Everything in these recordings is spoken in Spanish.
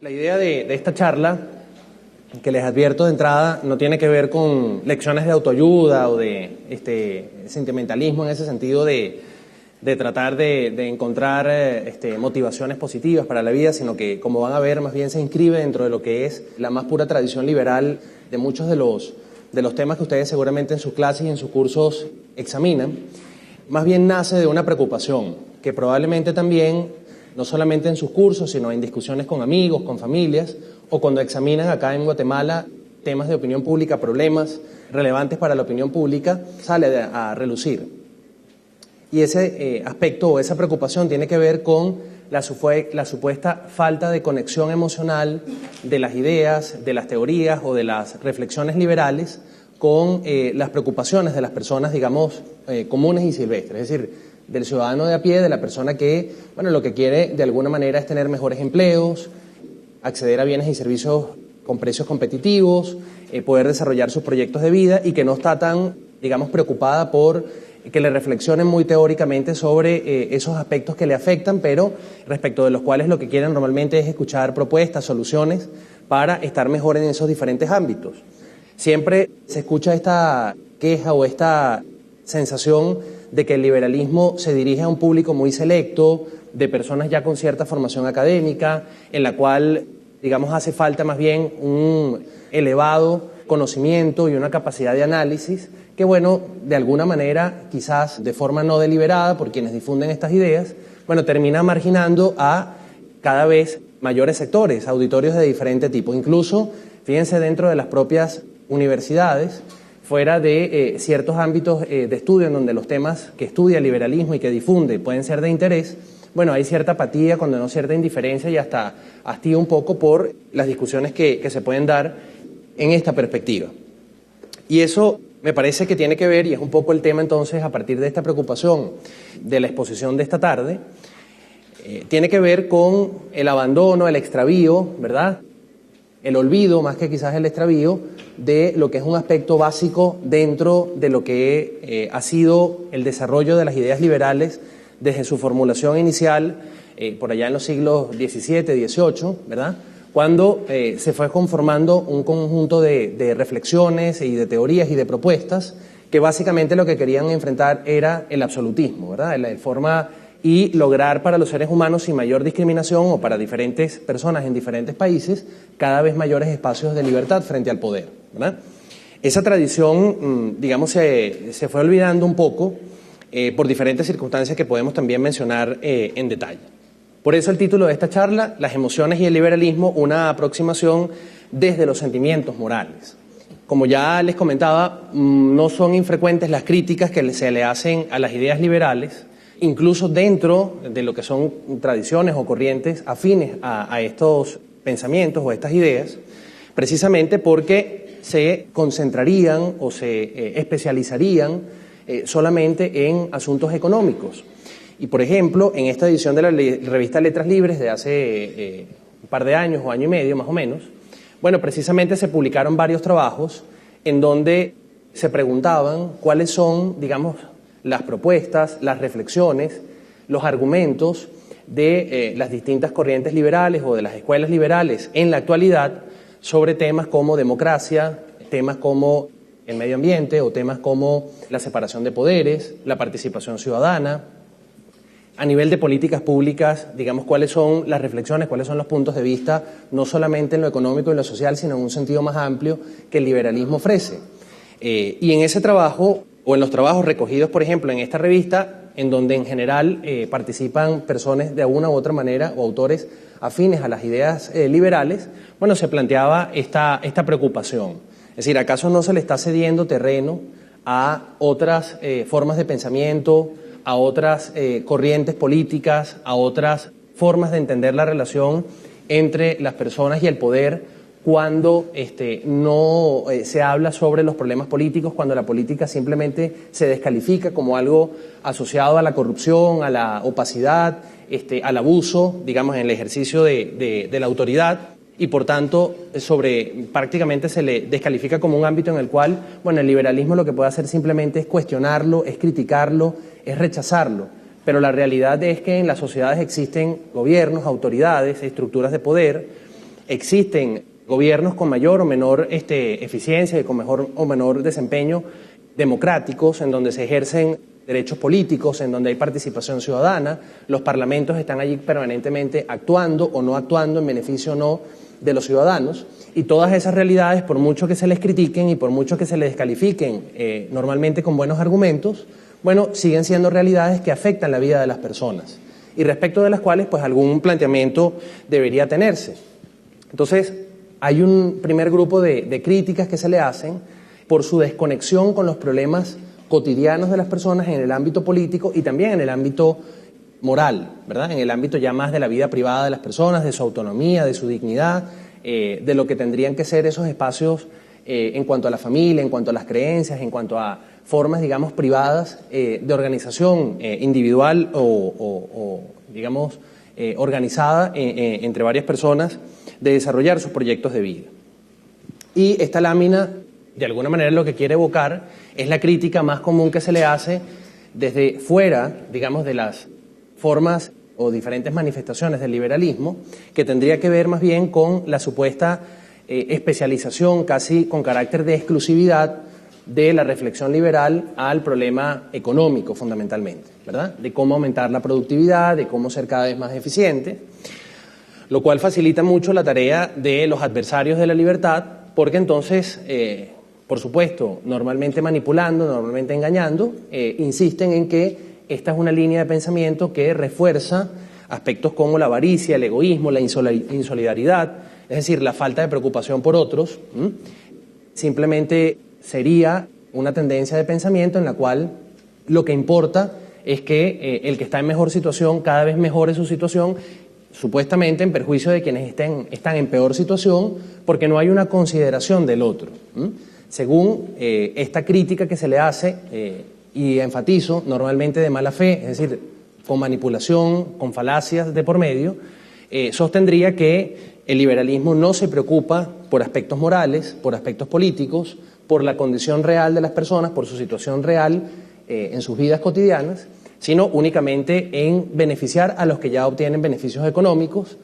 La idea de esta charla, que les advierto de entrada, no tiene que ver con lecciones de autoayuda o de sentimentalismo en ese sentido de tratar de encontrar motivaciones positivas para la vida, sino que, como van a ver, más bien se inscribe dentro de lo que es la más pura tradición liberal de muchos de los temas que ustedes seguramente en sus clases y en sus cursos examinan. Más bien nace de una preocupación que probablemente también, no solamente en sus cursos, sino en discusiones con amigos, con familias, o cuando examinan acá en Guatemala temas de opinión pública, problemas relevantes para la opinión pública, sale a relucir. Y ese aspecto o esa preocupación tiene que ver con la supuesta falta de conexión emocional de las ideas, de las teorías o de las reflexiones liberales con las preocupaciones de las personas, digamos, comunes y silvestres, es decir, del ciudadano de a pie, de la persona que, bueno, lo que quiere de alguna manera es tener mejores empleos, acceder a bienes y servicios con precios competitivos, poder desarrollar sus proyectos de vida y que no está tan, digamos, preocupada por que le reflexionen muy teóricamente sobre esos aspectos que le afectan, pero respecto de los cuales lo que quieren normalmente es escuchar propuestas, soluciones para estar mejor en esos diferentes ámbitos. Siempre se escucha esta queja o esta sensación de que el liberalismo se dirige a un público muy selecto, de personas ya con cierta formación académica, en la cual, digamos, hace falta más bien un elevado conocimiento y una capacidad de análisis que, bueno, de alguna manera, quizás de forma no deliberada por quienes difunden estas ideas, bueno, termina marginando a cada vez mayores sectores, auditorios de diferente tipo. Incluso, fíjense, dentro de las propias universidades, fuera de ciertos ámbitos de estudio en donde los temas que estudia el liberalismo y que difunde pueden ser de interés, bueno, hay cierta apatía, cuando no cierta indiferencia y hasta hastío un poco por las discusiones que se pueden dar en esta perspectiva. Y eso me parece que tiene que ver, y es un poco el tema entonces a partir de esta preocupación de la exposición de esta tarde, tiene que ver con el abandono, el extravío, ¿verdad?, el olvido, más que quizás el extravío, de lo que es un aspecto básico dentro de lo que ha sido el desarrollo de las ideas liberales desde su formulación inicial, por allá en los siglos XVII, XVIII, ¿verdad?, cuando se fue conformando un conjunto de reflexiones y de teorías y de propuestas que básicamente lo que querían enfrentar era el absolutismo, ¿verdad?, la forma y lograr para los seres humanos sin mayor discriminación o para diferentes personas en diferentes países cada vez mayores espacios de libertad frente al poder, ¿verdad? Esa tradición, digamos, se fue olvidando un poco por diferentes circunstancias que podemos también mencionar en detalle. Por eso el título de esta charla, Las emociones y el liberalismo, una aproximación desde los sentimientos morales. Como ya les comentaba, no son infrecuentes las críticas que se le hacen a las ideas liberales, incluso dentro de lo que son tradiciones o corrientes afines a estos pensamientos o estas ideas, precisamente porque se concentrarían o se especializarían solamente en asuntos económicos. Y, por ejemplo, en esta edición de la revista Letras Libres de hace un par de años o año y medio más o menos, bueno, precisamente se publicaron varios trabajos en donde se preguntaban cuáles son, digamos, las propuestas, las reflexiones, los argumentos de las distintas corrientes liberales o de las escuelas liberales en la actualidad sobre temas como democracia, temas como el medio ambiente o temas como la separación de poderes, la participación ciudadana. A nivel de políticas públicas, digamos, cuáles son las reflexiones, cuáles son los puntos de vista, no solamente en lo económico y en lo social, sino en un sentido más amplio que el liberalismo ofrece. Y en ese trabajo, o en los trabajos recogidos, por ejemplo, en esta revista, en donde en general participan personas de alguna u otra manera o autores afines a las ideas liberales, bueno, se planteaba esta preocupación. Es decir, ¿acaso no se le está cediendo terreno a otras formas de pensamiento, a otras corrientes políticas, a otras formas de entender la relación entre las personas y el poder, cuando no se habla sobre los problemas políticos, cuando la política simplemente se descalifica como algo asociado a la corrupción, a la opacidad, al abuso, digamos, en el ejercicio de la autoridad, y por tanto prácticamente se le descalifica como un ámbito en el cual, bueno, el liberalismo lo que puede hacer simplemente es cuestionarlo, es criticarlo, es rechazarlo. Pero la realidad es que en las sociedades existen gobiernos, autoridades, estructuras de poder, Existen gobiernos con mayor o menor eficiencia y con mejor o menor desempeño democráticos, en donde se ejercen derechos políticos, en donde hay participación ciudadana, los parlamentos están allí permanentemente actuando o no actuando en beneficio o no de los ciudadanos, y todas esas realidades, por mucho que se les critiquen y por mucho que se les descalifiquen normalmente con buenos argumentos, bueno, siguen siendo realidades que afectan la vida de las personas y respecto de las cuales pues algún planteamiento debería tenerse. Entonces, hay un primer grupo de críticas que se le hacen por su desconexión con los problemas cotidianos de las personas en el ámbito político y también en el ámbito moral, ¿verdad? En el ámbito ya más de la vida privada de las personas, de su autonomía, de su dignidad, de lo que tendrían que ser esos espacios en cuanto a la familia, en cuanto a las creencias, en cuanto a formas, digamos, privadas de organización individual o digamos, organizada entre varias personas de desarrollar sus proyectos de vida. Y esta lámina, de alguna manera, lo que quiere evocar es la crítica más común que se le hace desde fuera, digamos, de las formas o diferentes manifestaciones del liberalismo, que tendría que ver más bien con la supuesta especialización casi con carácter de exclusividad de la reflexión liberal al problema económico fundamentalmente, ¿verdad? De cómo aumentar la productividad, de cómo ser cada vez más eficiente, lo cual facilita mucho la tarea de los adversarios de la libertad, porque entonces, por supuesto, normalmente manipulando, normalmente engañando, insisten en que esta es una línea de pensamiento que refuerza aspectos como la avaricia, el egoísmo, la insolidaridad, es decir, la falta de preocupación por otros. Simplemente sería una tendencia de pensamiento en la cual lo que importa es que el que está en mejor situación cada vez mejore su situación, supuestamente en perjuicio de quienes están en peor situación, porque no hay una consideración del otro. Según esta crítica que se le hace, y enfatizo, normalmente de mala fe, es decir, con manipulación, con falacias de por medio, sostendría que el liberalismo no se preocupa por aspectos morales, por aspectos políticos, por la condición real de las personas, por su situación real en sus vidas cotidianas, sino únicamente en beneficiar a los que ya obtienen beneficios económicos,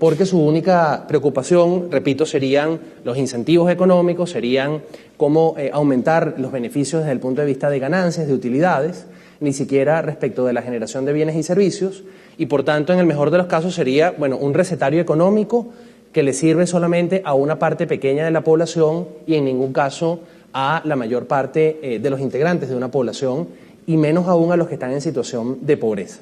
porque su única preocupación, repito, serían los incentivos económicos, serían cómo aumentar los beneficios desde el punto de vista de ganancias, de utilidades, ni siquiera respecto de la generación de bienes y servicios, y por tanto, en el mejor de los casos, sería, bueno, un recetario económico que le sirve solamente a una parte pequeña de la población y en ningún caso a la mayor parte de los integrantes de una población, y menos aún a los que están en situación de pobreza.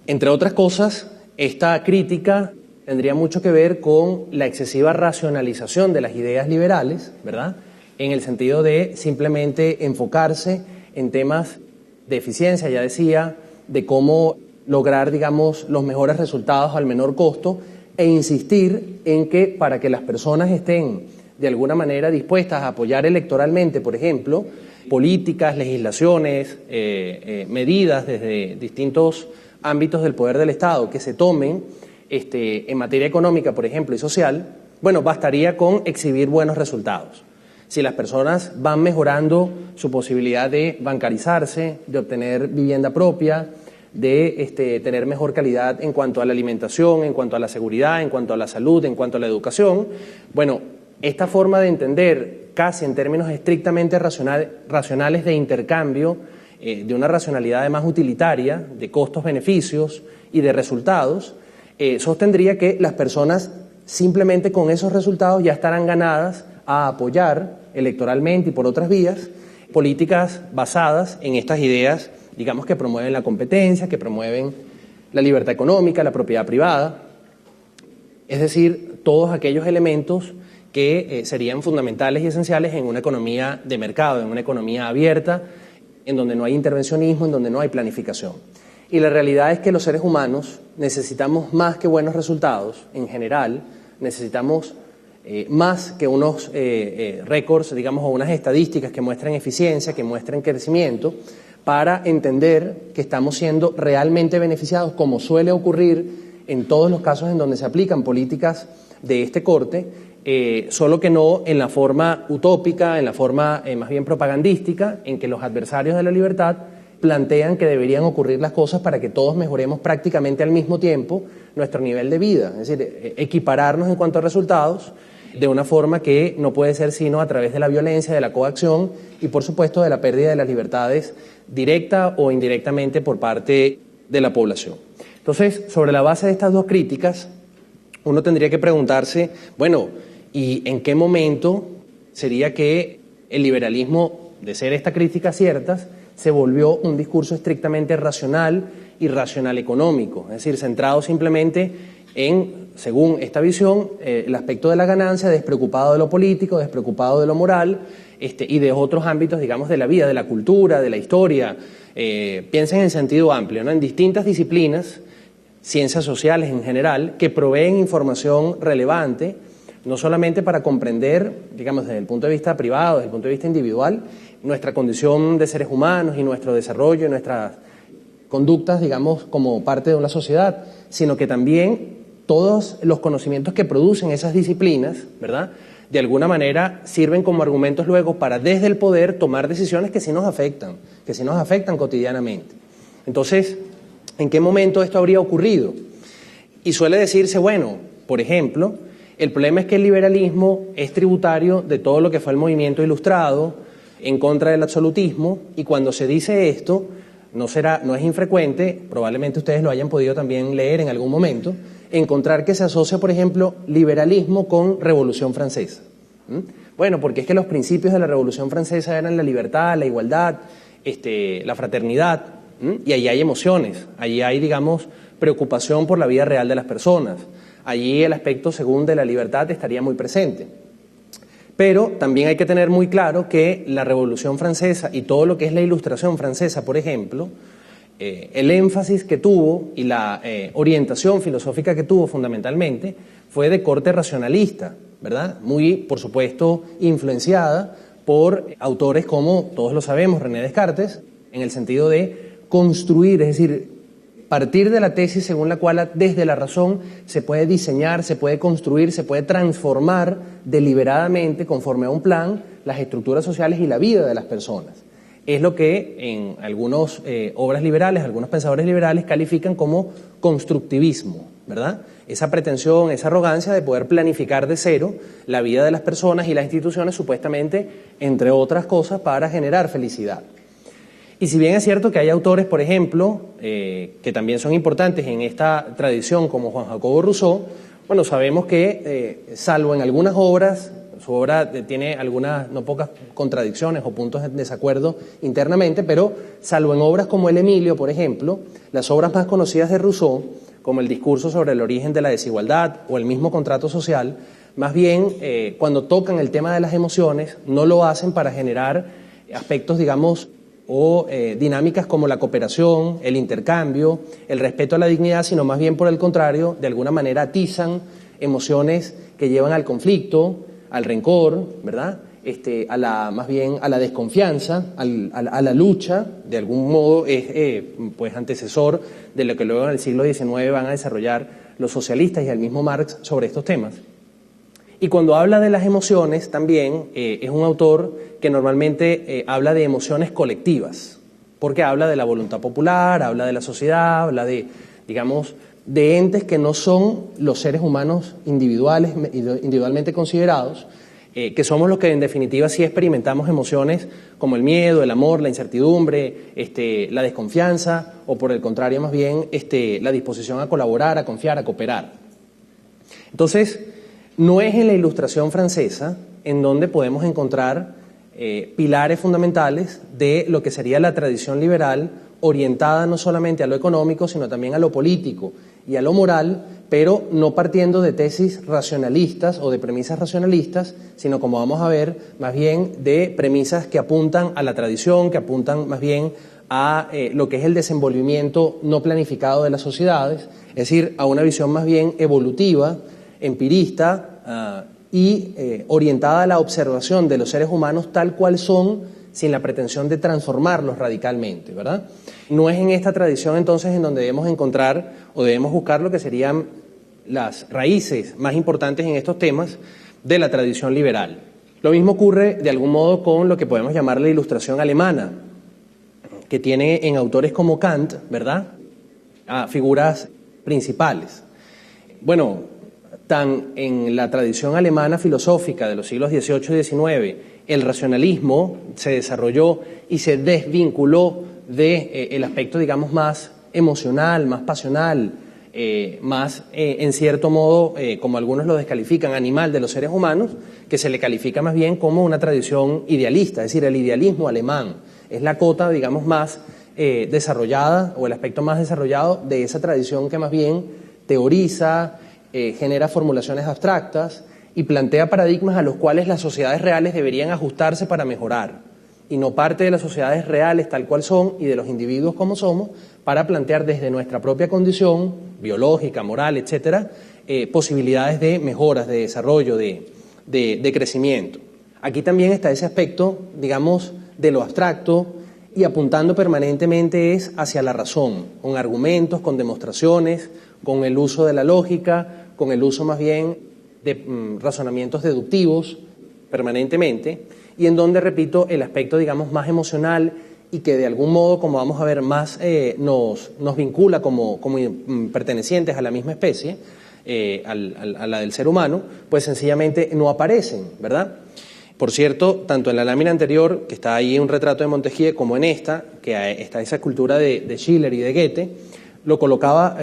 Entre otras cosas, esta crítica tendría mucho que ver con la excesiva racionalización de las ideas liberales, ¿verdad? En el sentido de simplemente enfocarse en temas de eficiencia, ya decía, de cómo lograr, digamos, los mejores resultados al menor costo, e insistir en que para que las personas estén de alguna manera dispuestas a apoyar electoralmente, por ejemplo, políticas, legislaciones, medidas desde distintos ámbitos del poder del Estado que se tomen en materia económica, por ejemplo, y social, bueno, bastaría con exhibir buenos resultados. Si las personas van mejorando su posibilidad de bancarizarse, de obtener vivienda propia, de tener mejor calidad en cuanto a la alimentación, en cuanto a la seguridad, en cuanto a la salud, en cuanto a la educación, bueno, esta forma de entender casi en términos estrictamente racionales de intercambio, de una racionalidad además utilitaria, de costos-beneficios y de resultados, sostendría que las personas simplemente con esos resultados ya estarán ganadas a apoyar electoralmente y por otras vías políticas basadas en estas ideas, digamos, que promueven la competencia, que promueven la libertad económica, la propiedad privada, es decir, todos aquellos elementos que serían fundamentales y esenciales en una economía de mercado, en una economía abierta, en donde no hay intervencionismo, en donde no hay planificación. Y la realidad es que los seres humanos necesitamos más que buenos resultados, en general, necesitamos más que unos récords, digamos, o unas estadísticas que muestren eficiencia, que muestren crecimiento, para entender que estamos siendo realmente beneficiados, como suele ocurrir en todos los casos en donde se aplican políticas de este corte, solo que no en la forma utópica, en la forma más bien propagandística, en que los adversarios de la libertad plantean que deberían ocurrir las cosas para que todos mejoremos prácticamente al mismo tiempo nuestro nivel de vida, es decir, equipararnos en cuanto a resultados de una forma que no puede ser sino a través de la violencia, de la coacción y, por supuesto, de la pérdida de las libertades directa o indirectamente por parte de la población. Entonces, sobre la base de estas dos críticas, uno tendría que preguntarse, bueno, ¿y en qué momento sería que el liberalismo, de ser esta crítica ciertas, se volvió un discurso estrictamente racional y racional económico? Es decir, centrado simplemente en, según esta visión, el aspecto de la ganancia, despreocupado de lo político, despreocupado de lo moral, y de otros ámbitos, digamos, de la vida, de la cultura, de la historia. Piensen en sentido amplio, ¿no? En distintas disciplinas, ciencias sociales en general, que proveen información relevante, no solamente para comprender, digamos, desde el punto de vista privado, desde el punto de vista individual, nuestra condición de seres humanos y nuestro desarrollo y nuestras conductas, digamos, como parte de una sociedad, sino que también todos los conocimientos que producen esas disciplinas, ¿verdad?, de alguna manera sirven como argumentos luego para desde el poder tomar decisiones que sí nos afectan cotidianamente. Entonces, ¿en qué momento esto habría ocurrido? Y suele decirse, bueno, por ejemplo, el problema es que el liberalismo es tributario de todo lo que fue el movimiento ilustrado en contra del absolutismo, y cuando se dice esto, no es infrecuente, probablemente ustedes lo hayan podido también leer en algún momento, encontrar que se asocia, por ejemplo, liberalismo con Revolución Francesa. Bueno, porque es que los principios de la Revolución Francesa eran la libertad, la igualdad, la fraternidad, y allí hay emociones, allí hay, digamos, preocupación por la vida real de las personas. Allí el aspecto, según, de la libertad estaría muy presente. Pero también hay que tener muy claro que la Revolución Francesa y todo lo que es la Ilustración Francesa, por ejemplo, el énfasis que tuvo y la orientación filosófica que tuvo fundamentalmente fue de corte racionalista, ¿verdad? Muy, por supuesto, influenciada por autores como, todos lo sabemos, René Descartes, en el sentido de construir, es decir, partir de la tesis según la cual desde la razón se puede diseñar, se puede construir, se puede transformar deliberadamente, conforme a un plan, las estructuras sociales y la vida de las personas. Es lo que en algunas obras liberales, algunos pensadores liberales califican como constructivismo, ¿verdad? Esa pretensión, esa arrogancia de poder planificar de cero la vida de las personas y las instituciones, supuestamente, entre otras cosas, para generar felicidad. Y si bien es cierto que hay autores, por ejemplo, que también son importantes en esta tradición, como Juan Jacobo Rousseau, bueno, sabemos que, salvo en algunas obras, su obra tiene algunas, no pocas contradicciones o puntos de desacuerdo internamente, pero salvo en obras como El Emilio, por ejemplo, las obras más conocidas de Rousseau, como el discurso sobre el origen de la desigualdad o el mismo contrato social, más bien, cuando tocan el tema de las emociones, no lo hacen para generar aspectos, digamos, o dinámicas como la cooperación, el intercambio, el respeto a la dignidad, sino más bien por el contrario, de alguna manera atizan emociones que llevan al conflicto, al rencor, ¿verdad? Más bien a la desconfianza, a la lucha, de algún modo es pues antecesor de lo que luego en el siglo XIX van a desarrollar los socialistas y el mismo Marx sobre estos temas. Y cuando habla de las emociones también es un autor que normalmente habla de emociones colectivas, porque habla de la voluntad popular, habla de la sociedad, habla de, digamos, de entes que no son los seres humanos individualmente considerados, que somos los que en definitiva sí experimentamos emociones como el miedo, el amor, la incertidumbre, la desconfianza, o por el contrario más bien la disposición a colaborar, a confiar, a cooperar. Entonces, no es en la Ilustración Francesa en donde podemos encontrar pilares fundamentales de lo que sería la tradición liberal, orientada no solamente a lo económico, sino también a lo político y a lo moral, pero no partiendo de tesis racionalistas o de premisas racionalistas, sino, como vamos a ver, más bien de premisas que apuntan a la tradición, que apuntan más bien a lo que es el desenvolvimiento no planificado de las sociedades, es decir, a una visión más bien evolutiva, empirista y orientada a la observación de los seres humanos tal cual son, sin la pretensión de transformarlos radicalmente, ¿verdad? No es en esta tradición entonces en donde debemos encontrar o debemos buscar lo que serían las raíces más importantes en estos temas de la tradición liberal. Lo mismo ocurre de algún modo con lo que podemos llamar la Ilustración alemana. que tiene en autores como Kant, ¿verdad?, a figuras principales. Bueno, tan en la tradición alemana filosófica de los siglos XVIII y XIX, el racionalismo se desarrolló y se desvinculó del aspecto, digamos, más emocional, más pasional, más, en cierto modo, como algunos lo descalifican, animal de los seres humanos, que se le califica más bien como una tradición idealista, es decir, el idealismo alemán. Es la cota, digamos, más desarrollada, o el aspecto más desarrollado de esa tradición que más bien teoriza, genera formulaciones abstractas y plantea paradigmas a los cuales las sociedades reales deberían ajustarse para mejorar, y no parte de las sociedades reales tal cual son y de los individuos como somos para plantear desde nuestra propia condición biológica, moral, etcétera, posibilidades de mejoras, de desarrollo, de crecimiento. Aquí también está ese aspecto, digamos, de lo abstracto, y apuntando permanentemente es hacia la razón, con argumentos, con demostraciones, con el uso de la lógica, con el uso más bien de razonamientos deductivos permanentemente, y en donde, repito, el aspecto, digamos, más emocional y que de algún modo, como vamos a ver, más nos vincula como pertenecientes a la misma especie, a la del ser humano, pues sencillamente no aparecen, ¿verdad? Por cierto, tanto en la lámina anterior, que está ahí un retrato de Montesquieu, como en esta, que está esa escultura de Schiller y de Goethe, colocaba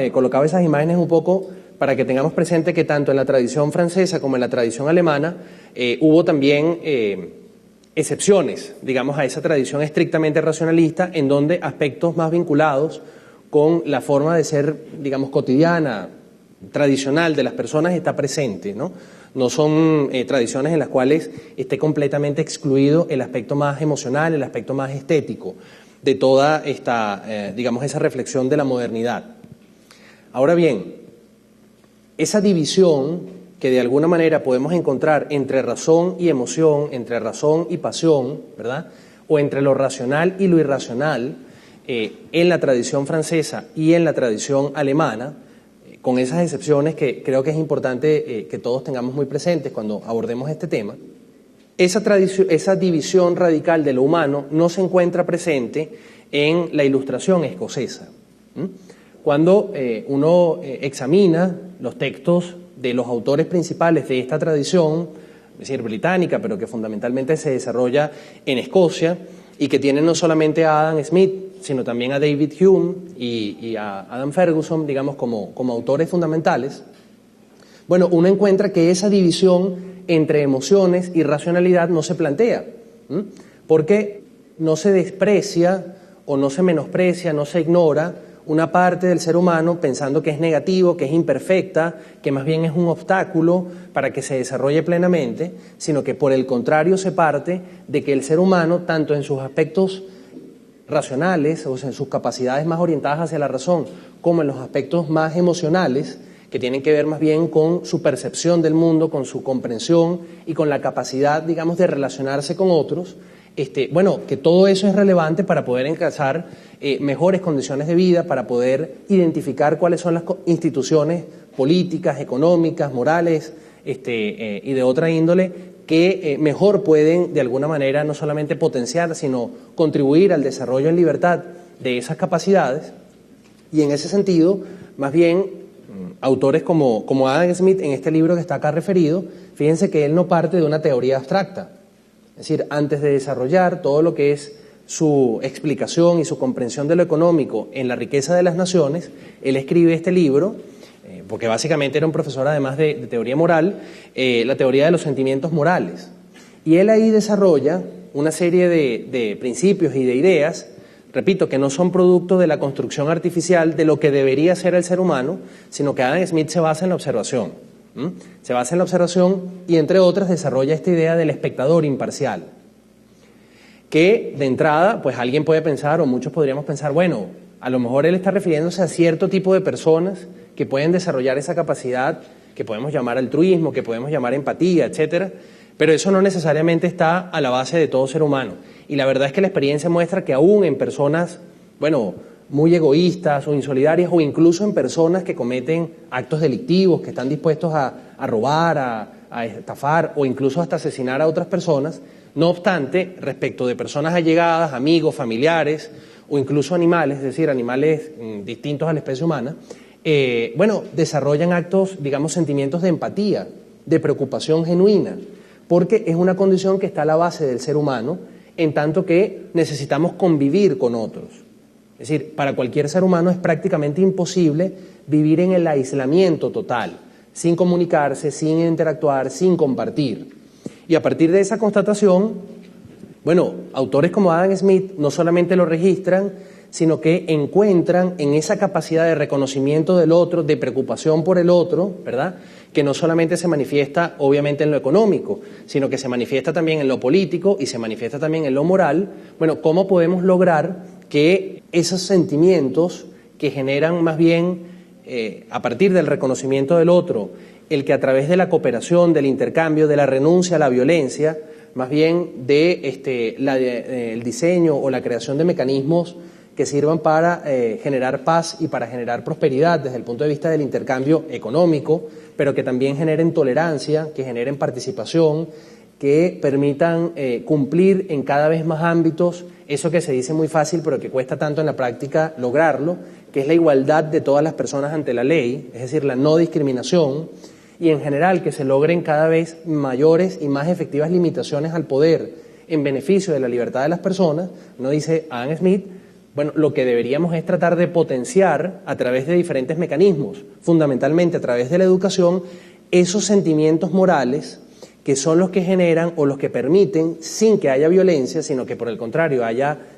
esas imágenes un poco para que tengamos presente que tanto en la tradición francesa como en la tradición alemana hubo también excepciones, digamos, a esa tradición estrictamente racionalista, en donde aspectos más vinculados con la forma de ser, digamos, cotidiana, tradicional de las personas está presente, ¿no? No son tradiciones en las cuales esté completamente excluido el aspecto más emocional, el aspecto más estético de toda esta, digamos, esa reflexión de la modernidad. Ahora bien, esa división que de alguna manera podemos encontrar entre razón y emoción, entre razón y pasión, ¿verdad?, o entre lo racional y lo irracional, en la tradición francesa y en la tradición alemana, con esas excepciones que creo que es importante que todos tengamos muy presentes cuando abordemos este tema, esa división radical de lo humano no se encuentra presente en la Ilustración escocesa. Cuando uno examina los textos de los autores principales de esta tradición, es decir, británica, pero que fundamentalmente se desarrolla en Escocia y que tiene no solamente a Adam Smith, sino también a David Hume y a Adam Ferguson, digamos, como autores fundamentales, bueno, uno encuentra que esa división entre emociones y racionalidad no se plantea, porque no se desprecia o no se menosprecia, no se ignora una parte del ser humano pensando que es negativo, que es imperfecta, que más bien es un obstáculo para que se desarrolle plenamente, sino que por el contrario se parte de que el ser humano, tanto en sus aspectos racionales, o sea, en sus capacidades más orientadas hacia la razón, como en los aspectos más emocionales, que tienen que ver más bien con su percepción del mundo, con su comprensión y con la capacidad, digamos, de relacionarse con otros, bueno, que todo eso es relevante para poder alcanzar mejores condiciones de vida, para poder identificar cuáles son las instituciones políticas, económicas, morales y de otra índole que mejor pueden de alguna manera no solamente potenciar, sino contribuir al desarrollo en libertad de esas capacidades. Y en ese sentido, más bien, autores como Adam Smith, en este libro que está acá referido, fíjense que él no parte de una teoría abstracta. Es decir, antes de desarrollar todo lo que es su explicación y su comprensión de lo económico en la riqueza de las naciones, él escribe este libro, porque básicamente era un profesor además de teoría moral, la teoría de los sentimientos morales. Y él ahí desarrolla una serie de principios y de ideas, repito, que no son producto de la construcción artificial de lo que debería ser el ser humano, sino que Adam Smith se basa en la observación. Se basa en la observación y, entre otras, desarrolla esta idea del espectador imparcial, que de entrada, pues alguien puede pensar, o muchos podríamos pensar, bueno, a lo mejor él está refiriéndose a cierto tipo de personas que pueden desarrollar esa capacidad que podemos llamar altruismo, que podemos llamar empatía, etcétera, pero eso no necesariamente está a la base de todo ser humano. Y la verdad es que la experiencia muestra que aún en personas, bueno, muy egoístas o insolidarias, o incluso en personas que cometen actos delictivos, que están dispuestos a robar, a estafar o incluso hasta asesinar a otras personas, no obstante, respecto de personas allegadas, amigos, familiares o incluso animales, es decir, animales distintos a la especie humana, desarrollan actos, digamos, sentimientos de empatía, de preocupación genuina, porque es una condición que está a la base del ser humano, en tanto que necesitamos convivir con otros. Es decir, para cualquier ser humano es prácticamente imposible vivir en el aislamiento total, sin comunicarse, sin interactuar, sin compartir. Y a partir de esa constatación, autores como Adam Smith no solamente lo registran, sino que encuentran en esa capacidad de reconocimiento del otro, de preocupación por el otro, ¿verdad?, que no solamente se manifiesta obviamente en lo económico, sino que se manifiesta también en lo político y se manifiesta también en lo moral. ¿Cómo podemos lograr que esos sentimientos que generan más bien, a partir del reconocimiento del otro, el que a través de la cooperación, del intercambio, de la renuncia a la violencia, más bien el diseño o la creación de mecanismos que sirvan para generar paz y para generar prosperidad desde el punto de vista del intercambio económico, pero que también generen tolerancia, que generen participación, que permitan cumplir en cada vez más ámbitos eso que se dice muy fácil pero que cuesta tanto en la práctica lograrlo, que es la igualdad de todas las personas ante la ley, es decir, la no discriminación, y en general que se logren cada vez mayores y más efectivas limitaciones al poder en beneficio de la libertad de las personas. No dice Adam Smith, lo que deberíamos es tratar de potenciar a través de diferentes mecanismos, fundamentalmente a través de la educación, esos sentimientos morales que son los que generan o los que permiten, sin que haya violencia, sino que por el contrario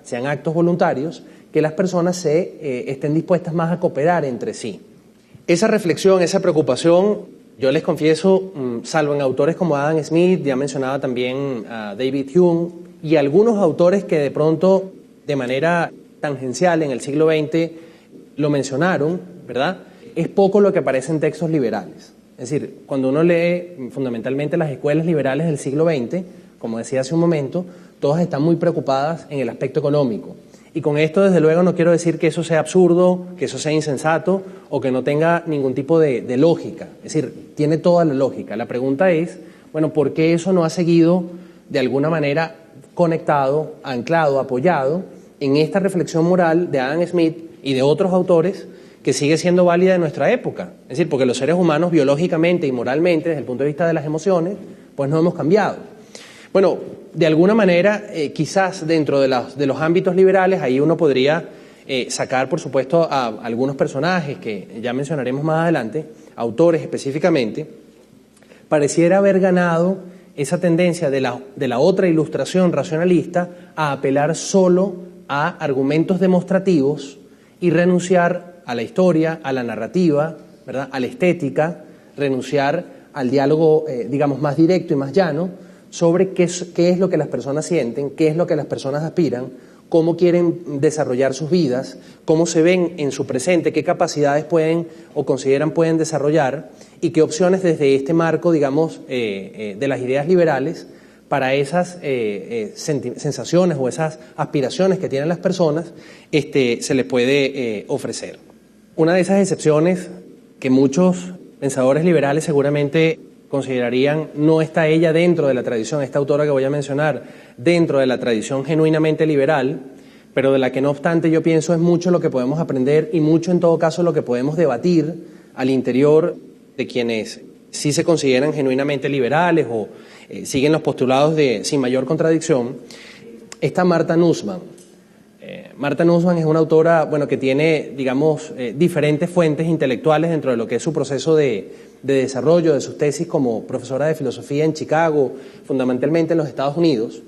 sean actos voluntarios, que las personas estén dispuestas más a cooperar entre sí. Esa reflexión, esa preocupación, yo les confieso, salvo en autores como Adam Smith, ya mencionaba también a David Hume, y algunos autores que de pronto, de manera tangencial en el siglo XX, lo mencionaron, ¿verdad? Es poco lo que aparece en textos liberales. Es decir, cuando uno lee fundamentalmente las escuelas liberales del siglo XX, como decía hace un momento, todas están muy preocupadas en el aspecto económico. Y con esto, desde luego, no quiero decir que eso sea absurdo, que eso sea insensato o que no tenga ningún tipo de lógica. Es decir, tiene toda la lógica. La pregunta es, ¿por qué eso no ha seguido de alguna manera conectado, anclado, apoyado en esta reflexión moral de Adam Smith y de otros autores que sigue siendo válida en nuestra época? Es decir, porque los seres humanos biológicamente y moralmente, desde el punto de vista de las emociones, pues no hemos cambiado. De alguna manera, quizás dentro de los ámbitos liberales, ahí uno podría sacar, por supuesto, a algunos personajes que ya mencionaremos más adelante, autores específicamente, pareciera haber ganado esa tendencia de la otra ilustración racionalista a apelar solo a argumentos demostrativos y renunciar a la historia, a la narrativa, ¿verdad?, a la estética, renunciar al diálogo, más directo y más llano sobre qué es lo que las personas sienten, qué es lo que las personas aspiran, cómo quieren desarrollar sus vidas, cómo se ven en su presente, qué capacidades pueden o consideran pueden desarrollar y qué opciones desde este marco, de las ideas liberales para esas sensaciones o esas aspiraciones que tienen las personas se les puede ofrecer. Una de esas excepciones que muchos pensadores liberales seguramente considerarían, no está ella dentro de la tradición, esta autora que voy a mencionar, dentro de la tradición genuinamente liberal, pero de la que no obstante yo pienso es mucho lo que podemos aprender y mucho en todo caso lo que podemos debatir al interior de quienes sí se consideran genuinamente liberales o siguen los postulados de sin mayor contradicción. Está Martha Nussbaum. Martha Nussbaum es una autora que tiene, diferentes fuentes intelectuales dentro de lo que es su proceso de desarrollo de sus tesis como profesora de filosofía en fundamentalmente en los Estados Unidos.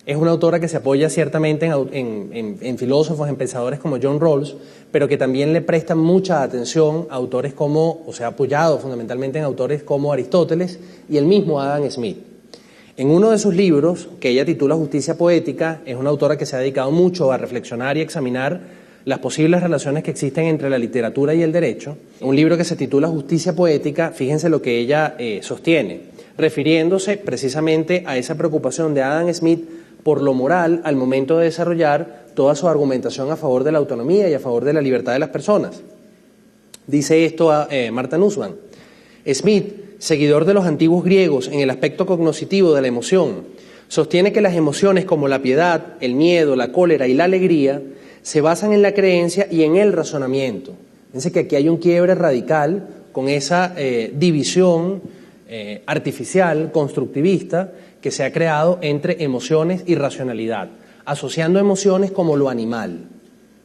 Es una autora que se apoya ciertamente en filósofos, en pensadores como John Rawls, pero que también le presta mucha atención a autores se ha apoyado fundamentalmente en autores como Aristóteles y el mismo Adam Smith. En uno de sus libros, que ella titula Justicia Poética, es una autora que se ha dedicado mucho a reflexionar y examinar las posibles relaciones que existen entre la literatura y el derecho. Un libro que se titula Justicia Poética, fíjense lo que ella sostiene, refiriéndose precisamente a esa preocupación de Adam Smith por lo moral al momento de desarrollar toda su argumentación a favor de la autonomía y a favor de la libertad de las personas. Dice esto a Martha Nussbaum. Smith, seguidor de los antiguos griegos en el aspecto cognoscitivo de la emoción, sostiene que las emociones como la piedad, el miedo, la cólera y la alegría se basan en la creencia y en el razonamiento. Fíjense que aquí hay un quiebre radical con esa división artificial, constructivista, que se ha creado entre emociones y racionalidad, asociando emociones como lo animal.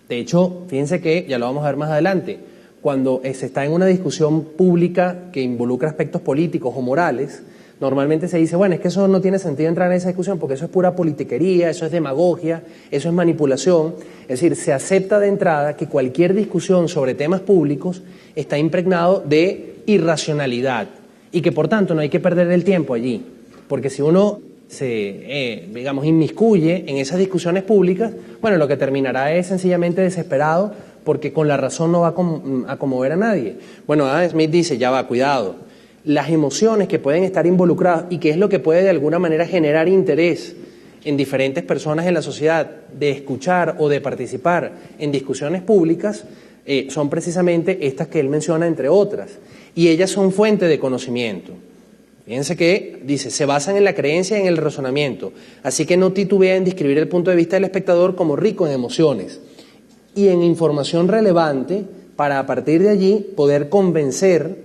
De hecho, fíjense que, ya lo vamos a ver más adelante, cuando se está en una discusión pública que involucra aspectos políticos o morales, normalmente se dice, bueno, es que eso no tiene sentido entrar en esa discusión porque eso es pura politiquería, eso es demagogia, eso es manipulación. Es decir, se acepta de entrada que cualquier discusión sobre temas públicos está impregnado de irracionalidad y que por tanto no hay que perder el tiempo allí, porque si uno se, inmiscuye en esas discusiones públicas, bueno, lo que terminará es sencillamente desesperado porque con la razón no va a conmover a nadie. Bueno, Adam Smith dice, ya va, cuidado, las emociones que pueden estar involucradas y que es lo que puede de alguna manera generar interés en diferentes personas en la sociedad de escuchar o de participar en discusiones públicas, son precisamente estas que él menciona, entre otras, y ellas son fuente de conocimiento. Fíjense que, dice, se basan en la creencia y en el razonamiento, así que no titubea en describir el punto de vista del espectador como rico en emociones y en información relevante para a partir de allí poder convencer,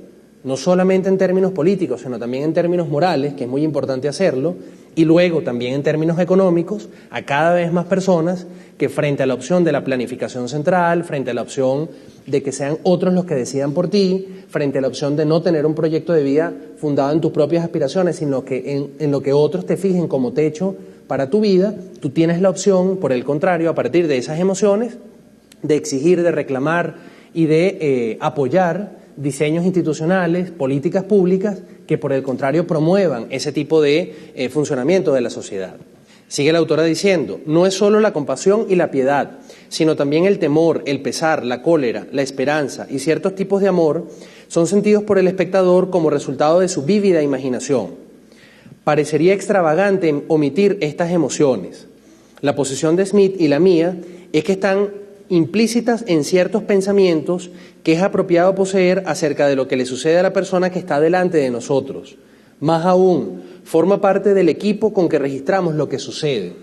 no solamente en términos políticos, sino también en términos morales, que es muy importante hacerlo, y luego también en términos económicos, a cada vez más personas que frente a la opción de la planificación central, frente a la opción de que sean otros los que decidan por ti, frente a la opción de no tener un proyecto de vida fundado en tus propias aspiraciones, sino que en lo que otros te fijen como techo para tu vida, tú tienes la opción, por el contrario, a partir de esas emociones, de exigir, de reclamar y de apoyar diseños institucionales, políticas públicas que por el contrario promuevan ese tipo de funcionamiento de la sociedad. Sigue la autora diciendo, no es solo la compasión y la piedad, sino también el temor, el pesar, la cólera, la esperanza y ciertos tipos de amor son sentidos por el espectador como resultado de su vívida imaginación. Parecería extravagante omitir estas emociones. La posición de Smith y la mía es que están implícitas en ciertos pensamientos que es apropiado poseer acerca de lo que le sucede a la persona que está delante de nosotros. Más aún, forma parte del equipo con que registramos lo que sucede.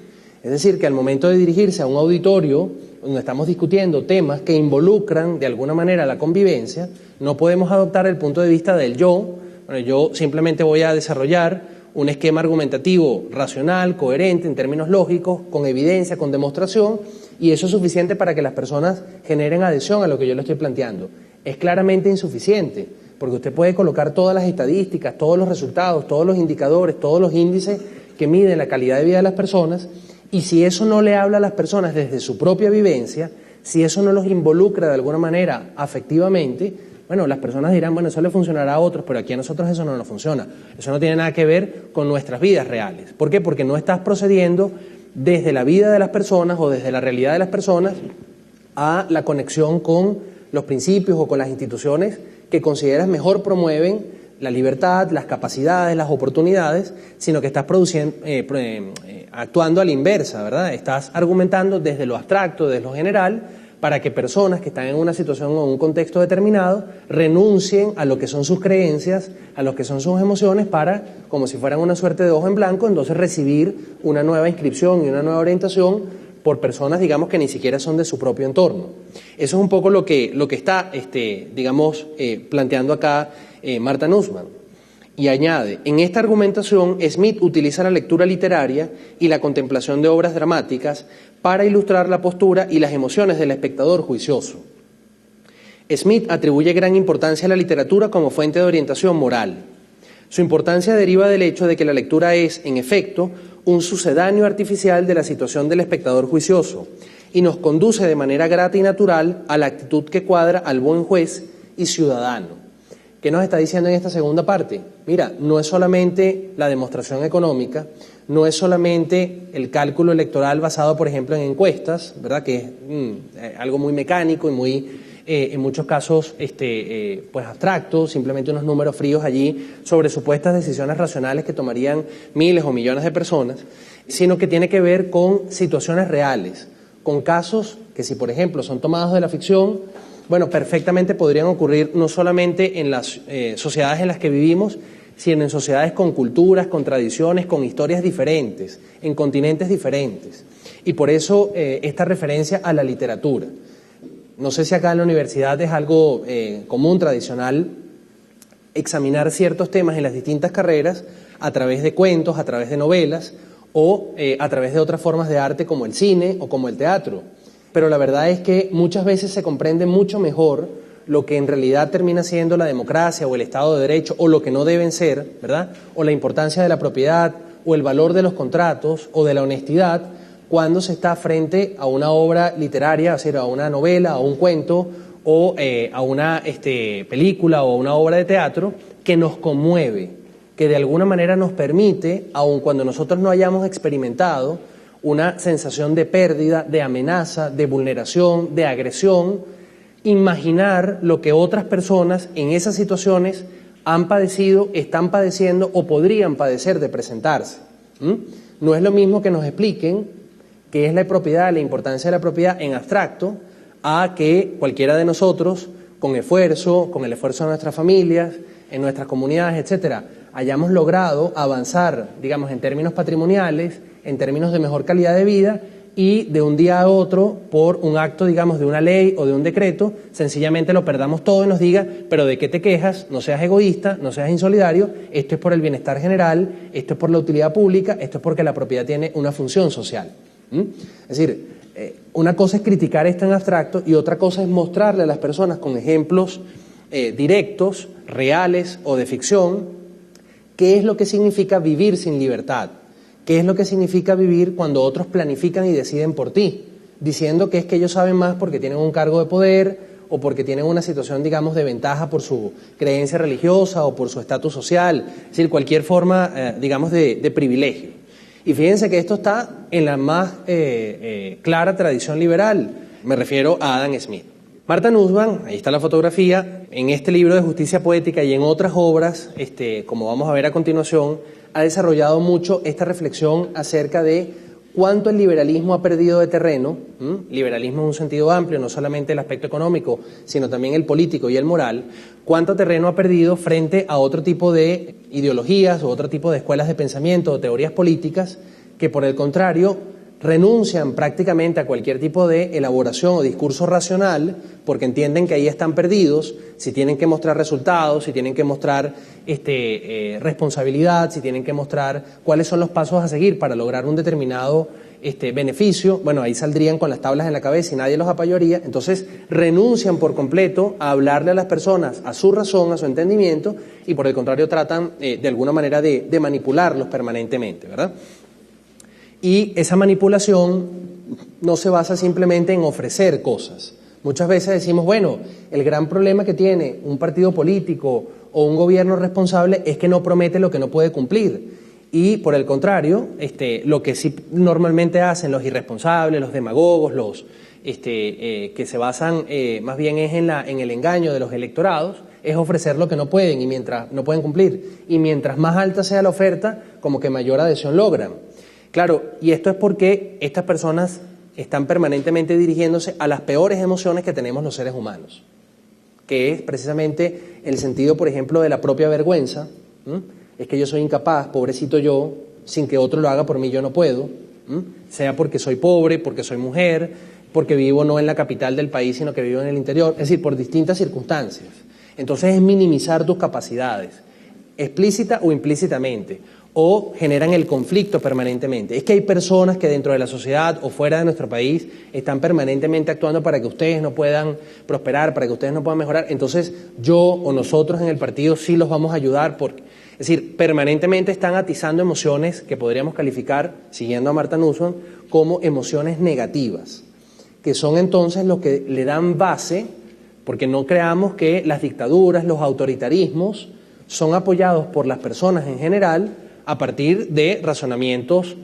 Es decir, que al momento de dirigirse a un auditorio donde estamos discutiendo temas que involucran de alguna manera la convivencia, no podemos adoptar el punto de vista del yo. Bueno, yo simplemente voy a desarrollar un esquema argumentativo racional, coherente, en términos lógicos, con evidencia, con demostración, y eso es suficiente para que las personas generen adhesión a lo que yo le estoy planteando. Es claramente insuficiente, porque usted puede colocar todas las estadísticas, todos los resultados, todos los indicadores, todos los índices que miden la calidad de vida de las personas, y si eso no le habla a las personas desde su propia vivencia, si eso no los involucra de alguna manera afectivamente, bueno, las personas dirán, bueno, eso le funcionará a otros, pero aquí a nosotros eso no nos funciona. Eso no tiene nada que ver con nuestras vidas reales. ¿Por qué? Porque no estás procediendo desde la vida de las personas o desde la realidad de las personas a la conexión con los principios o con las instituciones que consideras mejor promueven la libertad, las capacidades, las oportunidades, sino que estás actuando a la inversa, ¿verdad? Estás argumentando desde lo abstracto, desde lo general, para que personas que están en una situación o un contexto determinado renuncien a lo que son sus creencias, a lo que son sus emociones para, como si fueran una suerte de hoja en blanco, entonces recibir una nueva inscripción y una nueva orientación por personas, digamos, que ni siquiera son de su propio entorno. Eso es un poco lo que está, planteando acá Martha Nussbaum. Y añade, en esta argumentación Smith utiliza la lectura literaria y la contemplación de obras dramáticas para ilustrar la postura y las emociones del espectador juicioso. Smith atribuye gran importancia a la literatura como fuente de orientación moral. Su importancia deriva del hecho de que la lectura es, en efecto, un sucedáneo artificial de la situación del espectador juicioso y nos conduce de manera grata y natural a la actitud que cuadra al buen juez y ciudadano. ¿Qué nos está diciendo en esta segunda parte? Mira, no es solamente la demostración económica, no es solamente el cálculo electoral basado, por ejemplo, en encuestas, ¿verdad? Que es algo muy mecánico y muy, en muchos casos, pues abstracto, simplemente unos números fríos allí sobre supuestas decisiones racionales que tomarían miles o millones de personas, sino que tiene que ver con situaciones reales, con casos que si, por ejemplo, son tomados de la ficción, bueno, perfectamente podrían ocurrir no solamente en las sociedades en las que vivimos, sino en sociedades con culturas, con tradiciones, con historias diferentes, en continentes diferentes. Y por eso esta referencia a la literatura. No sé si acá en la universidad es algo común, tradicional, examinar ciertos temas en las distintas carreras a través de cuentos, a través de novelas o a través de otras formas de arte como el cine o como el teatro. Pero la verdad es que muchas veces se comprende mucho mejor lo que en realidad termina siendo la democracia o el Estado de Derecho o lo que no deben ser, ¿verdad? O la importancia de la propiedad o el valor de los contratos o de la honestidad cuando se está frente a una obra literaria, o sea, a una novela, a un cuento o a una película o a una obra de teatro que nos conmueve, que de alguna manera nos permite, aun cuando nosotros no hayamos experimentado, una sensación de pérdida, de amenaza, de vulneración, de agresión, imaginar lo que otras personas en esas situaciones han padecido, están padeciendo o podrían padecer de presentarse. No es lo mismo que nos expliquen qué es la propiedad, la importancia de la propiedad en abstracto, a que cualquiera de nosotros, con esfuerzo, con el esfuerzo de nuestras familias, en nuestras comunidades, etcétera, hayamos logrado avanzar, digamos, en términos patrimoniales, en términos de mejor calidad de vida, y de un día a otro, por un acto, digamos, de una ley o de un decreto, sencillamente lo perdamos todo y nos diga, pero ¿de qué te quejas? No seas egoísta, no seas insolidario, esto es por el bienestar general, esto es por la utilidad pública, esto es porque la propiedad tiene una función social. Es decir, una cosa es criticar esto en abstracto y otra cosa es mostrarle a las personas con ejemplos directos, reales o de ficción, qué es lo que significa vivir sin libertad. ¿Qué es lo que significa vivir cuando otros planifican y deciden por ti? Diciendo que es que ellos saben más porque tienen un cargo de poder o porque tienen una situación, digamos, de ventaja por su creencia religiosa o por su estatus social. Es decir, cualquier forma, digamos, de privilegio. Y fíjense que esto está en la más clara tradición liberal. Me refiero a Adam Smith. Martha Nussbaum, ahí está la fotografía, en este libro de Justicia Poética y en otras obras, como vamos a ver a continuación, ha desarrollado mucho esta reflexión acerca de cuánto el liberalismo ha perdido de terreno, liberalismo en un sentido amplio, no solamente el aspecto económico, sino también el político y el moral, cuánto terreno ha perdido frente a otro tipo de ideologías o otro tipo de escuelas de pensamiento o teorías políticas que, por el contrario, renuncian prácticamente a cualquier tipo de elaboración o discurso racional porque entienden que ahí están perdidos, si tienen que mostrar resultados, si tienen que mostrar responsabilidad, si tienen que mostrar cuáles son los pasos a seguir para lograr un determinado beneficio, bueno, ahí saldrían con las tablas en la cabeza y nadie los apoyaría. Entonces renuncian por completo a hablarle a las personas a su razón, a su entendimiento, y por el contrario tratan de alguna manera de manipularlos permanentemente, ¿verdad? Y esa manipulación no se basa simplemente en ofrecer cosas. Muchas veces decimos, bueno, el gran problema que tiene un partido político o un gobierno responsable es que no promete lo que no puede cumplir. Y por el contrario, lo que sí normalmente hacen los irresponsables, los demagogos, los que se basan más bien es en el engaño de los electorados, es ofrecer lo que no pueden y mientras no pueden cumplir. Y mientras más alta sea la oferta, como que mayor adhesión logran. Claro, y esto es porque estas personas están permanentemente dirigiéndose a las peores emociones que tenemos los seres humanos, que es precisamente el sentido, por ejemplo, de la propia vergüenza. Es que yo soy incapaz, pobrecito yo, sin que otro lo haga por mí yo no puedo, sea porque soy pobre, porque soy mujer, porque vivo no en la capital del país, sino que vivo en el interior, es decir, por distintas circunstancias. Entonces es minimizar tus capacidades, explícita o implícitamente, o generan el conflicto permanentemente. Es que hay personas que dentro de la sociedad o fuera de nuestro país están permanentemente actuando para que ustedes no puedan prosperar, para que ustedes no puedan mejorar. Entonces yo o nosotros en el partido sí los vamos a ayudar. Es decir, permanentemente están atizando emociones que podríamos calificar, siguiendo a Martha Nussbaum, como emociones negativas, que son entonces los que le dan base, porque no creamos que las dictaduras, los autoritarismos, son apoyados por las personas en general a partir de razonamientos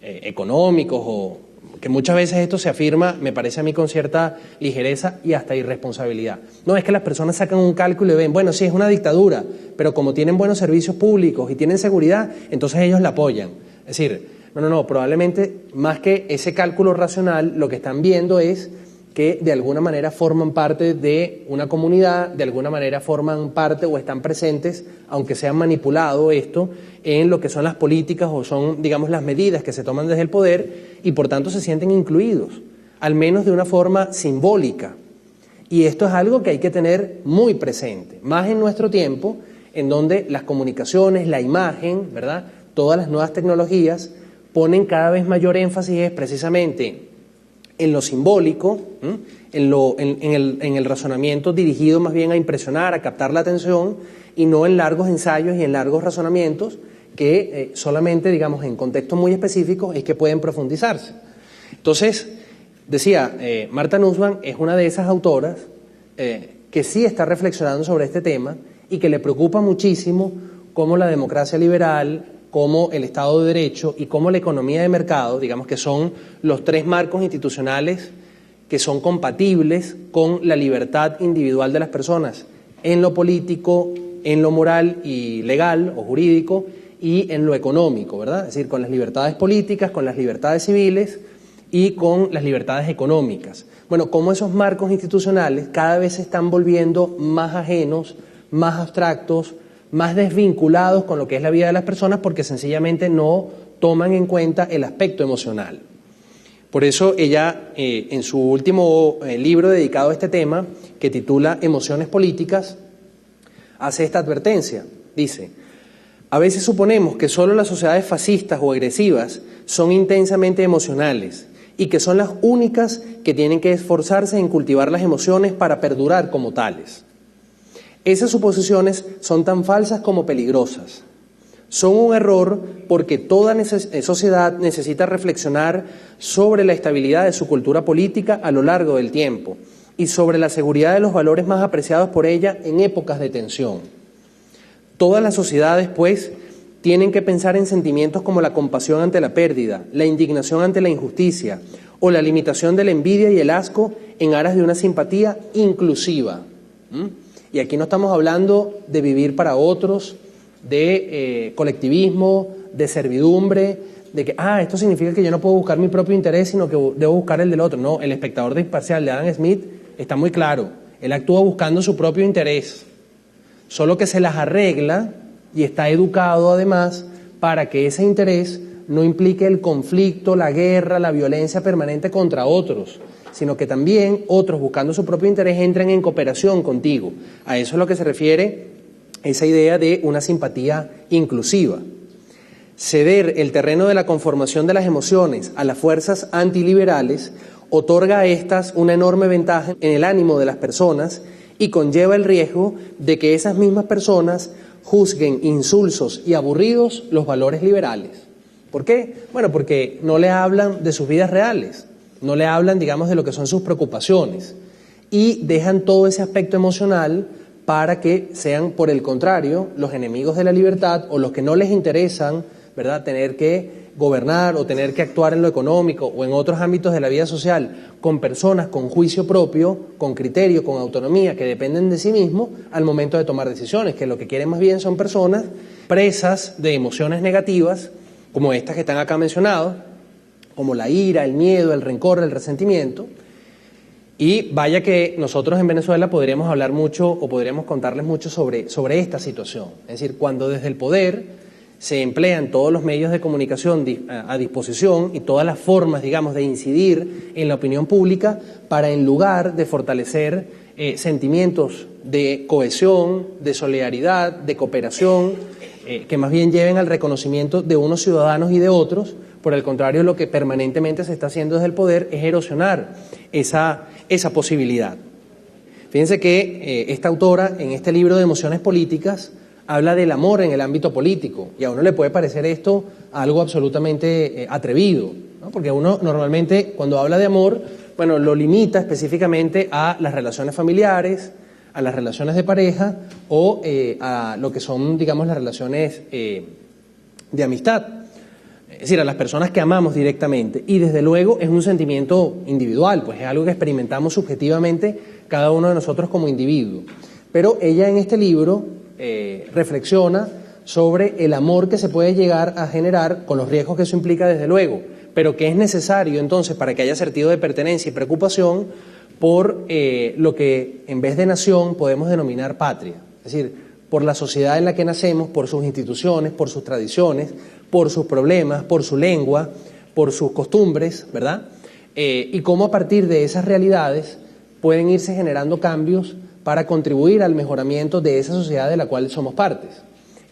económicos o que muchas veces esto se afirma, me parece a mí, con cierta ligereza y hasta irresponsabilidad. No, es que las personas sacan un cálculo y ven, bueno, sí, es una dictadura, pero como tienen buenos servicios públicos y tienen seguridad, entonces ellos la apoyan. Es decir, no, probablemente más que ese cálculo racional, lo que están viendo es que de alguna manera forman parte de una comunidad, de alguna manera forman parte o están presentes, aunque se han manipulado esto, en lo que son las políticas o son, digamos, las medidas que se toman desde el poder y por tanto se sienten incluidos, al menos de una forma simbólica. Y esto es algo que hay que tener muy presente, más en nuestro tiempo, en donde las comunicaciones, la imagen, ¿verdad?, todas las nuevas tecnologías ponen cada vez mayor énfasis precisamente en lo simbólico, en el razonamiento dirigido más bien a impresionar, a captar la atención, y no en largos ensayos y en largos razonamientos que solamente, digamos, en contextos muy específicos es que pueden profundizarse. Entonces, decía, Martha Nussbaum es una de esas autoras que sí está reflexionando sobre este tema y que le preocupa muchísimo cómo la democracia liberal, cómo el Estado de Derecho y cómo la economía de mercado, digamos que son los tres marcos institucionales que son compatibles con la libertad individual de las personas en lo político, en lo moral y legal o jurídico y en lo económico, ¿verdad? Es decir, con las libertades políticas, con las libertades civiles y con las libertades económicas. Bueno, cómo esos marcos institucionales cada vez se están volviendo más ajenos, más abstractos, más desvinculados con lo que es la vida de las personas porque sencillamente no toman en cuenta el aspecto emocional. Por eso ella, en su último libro dedicado a este tema, que titula Emociones políticas, hace esta advertencia. Dice, a veces suponemos que solo las sociedades fascistas o agresivas son intensamente emocionales y que son las únicas que tienen que esforzarse en cultivar las emociones para perdurar como tales. Esas suposiciones son tan falsas como peligrosas. Son un error porque toda sociedad necesita reflexionar sobre la estabilidad de su cultura política a lo largo del tiempo y sobre la seguridad de los valores más apreciados por ella en épocas de tensión. Todas las sociedades, pues, tienen que pensar en sentimientos como la compasión ante la pérdida, la indignación ante la injusticia o la limitación de la envidia y el asco en aras de una simpatía inclusiva. Y aquí no estamos hablando de vivir para otros, de colectivismo, de servidumbre, de que, esto significa que yo no puedo buscar mi propio interés, sino que debo buscar el del otro. No, el espectador de Imparcial de Adam Smith está muy claro. Él actúa buscando su propio interés, solo que se las arregla y está educado además para que ese interés no implique el conflicto, la guerra, la violencia permanente contra otros, sino que también otros, buscando su propio interés, entren en cooperación contigo. A eso es lo que se refiere esa idea de una simpatía inclusiva. Ceder el terreno de la conformación de las emociones a las fuerzas antiliberales otorga a estas una enorme ventaja en el ánimo de las personas y conlleva el riesgo de que esas mismas personas juzguen insulsos y aburridos los valores liberales. ¿Por qué? Bueno, porque no le hablan de sus vidas reales, no le hablan, digamos, de lo que son sus preocupaciones y dejan todo ese aspecto emocional para que sean, por el contrario, los enemigos de la libertad o los que no les interesan, ¿verdad?, tener que gobernar o tener que actuar en lo económico o en otros ámbitos de la vida social con personas con juicio propio, con criterio, con autonomía, que dependen de sí mismos al momento de tomar decisiones, que lo que quieren más bien son personas presas de emociones negativas, como estas que están acá mencionadas, como la ira, el miedo, el rencor, el resentimiento. Y vaya que nosotros en Venezuela podríamos hablar mucho o podríamos contarles mucho sobre esta situación. Es decir, cuando desde el poder se emplean todos los medios de comunicación a disposición y todas las formas, digamos, de incidir en la opinión pública para, en lugar de fortalecer sentimientos de cohesión, de solidaridad, de cooperación, que más bien lleven al reconocimiento de unos ciudadanos y de otros, por el contrario, lo que permanentemente se está haciendo desde el poder es erosionar esa posibilidad. Fíjense que esta autora, en este libro de Emociones políticas, habla del amor en el ámbito político, y a uno le puede parecer esto algo absolutamente atrevido, ¿no? Porque uno normalmente cuando habla de amor, bueno, lo limita específicamente a las relaciones familiares, a las relaciones de pareja o a lo que son, digamos, las relaciones de amistad, es decir, a las personas que amamos directamente, y desde luego es un sentimiento individual, pues es algo que experimentamos subjetivamente cada uno de nosotros como individuo. Pero ella en este libro reflexiona sobre el amor que se puede llegar a generar con los riesgos que eso implica, desde luego, pero que es necesario entonces para que haya sentido de pertenencia y preocupación por lo que en vez de nación podemos denominar patria, es decir, por la sociedad en la que nacemos, por sus instituciones, por sus tradiciones, por sus problemas, por su lengua, por sus costumbres, ¿verdad? Y cómo a partir de esas realidades pueden irse generando cambios para contribuir al mejoramiento de esa sociedad de la cual somos partes,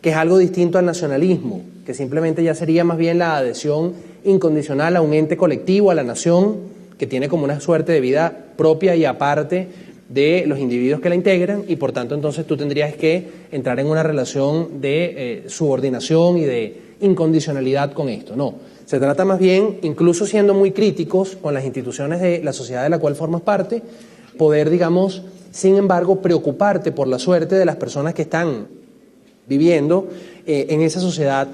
que es algo distinto al nacionalismo, que simplemente ya sería más bien la adhesión incondicional a un ente colectivo, a la nación, que tiene como una suerte de vida propia y aparte de los individuos que la integran, y por tanto entonces tú tendrías que entrar en una relación de subordinación y de incondicionalidad con esto. No, se trata más bien, incluso siendo muy críticos con las instituciones de la sociedad de la cual formas parte, poder, digamos, sin embargo, preocuparte por la suerte de las personas que están viviendo en esa sociedad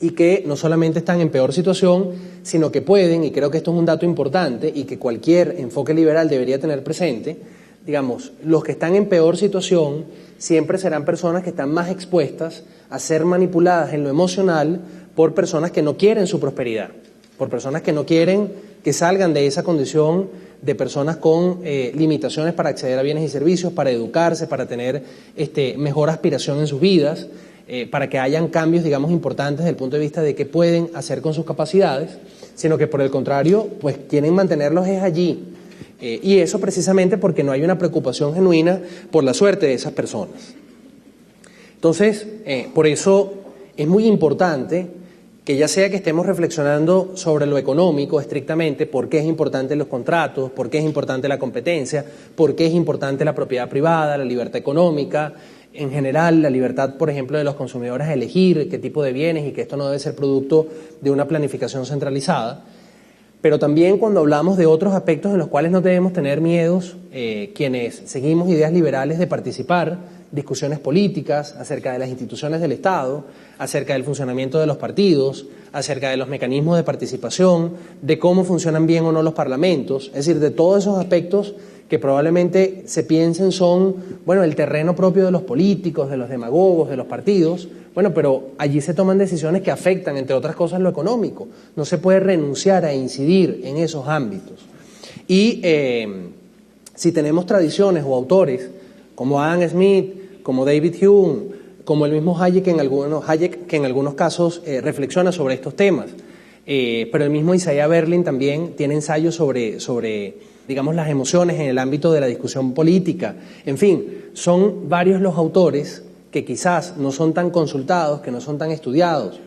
y que no solamente están en peor situación, sino que pueden, y creo que esto es un dato importante y que cualquier enfoque liberal debería tener presente, digamos, los que están en peor situación siempre serán personas que están más expuestas a ser manipuladas en lo emocional por personas que no quieren su prosperidad, por personas que no quieren que salgan de esa condición de personas con limitaciones para acceder a bienes y servicios, para educarse, para tener mejor aspiración en sus vidas, para que hayan cambios, digamos, importantes desde el punto de vista de qué pueden hacer con sus capacidades, sino que por el contrario, pues quieren mantenerlos es allí. Y eso precisamente porque no hay una preocupación genuina por la suerte de esas personas. Entonces, por eso es muy importante que ya sea que estemos reflexionando sobre lo económico estrictamente, por qué es importante los contratos, por qué es importante la competencia, por qué es importante la propiedad privada, la libertad económica, en general la libertad, por ejemplo, de los consumidores a elegir qué tipo de bienes y que esto no debe ser producto de una planificación centralizada. Pero también cuando hablamos de otros aspectos en los cuales no debemos tener miedos, quienes seguimos ideas liberales de participar, discusiones políticas acerca de las instituciones del Estado, acerca del funcionamiento de los partidos, acerca de los mecanismos de participación, de cómo funcionan bien o no los parlamentos, es decir, de todos esos aspectos que probablemente se piensen son, bueno, el terreno propio de los políticos, de los demagogos, de los partidos. Bueno, pero allí se toman decisiones que afectan, entre otras cosas, lo económico. No se puede renunciar a incidir en esos ámbitos. Y si tenemos tradiciones o autores como Adam Smith, como David Hume, como el mismo Hayek que en algunos casos reflexiona sobre estos temas, pero el mismo Isaiah Berlin también tiene ensayos sobre, digamos, las emociones en el ámbito de la discusión política. En fin, son varios los autores que quizás no son tan consultados, que no son tan estudiados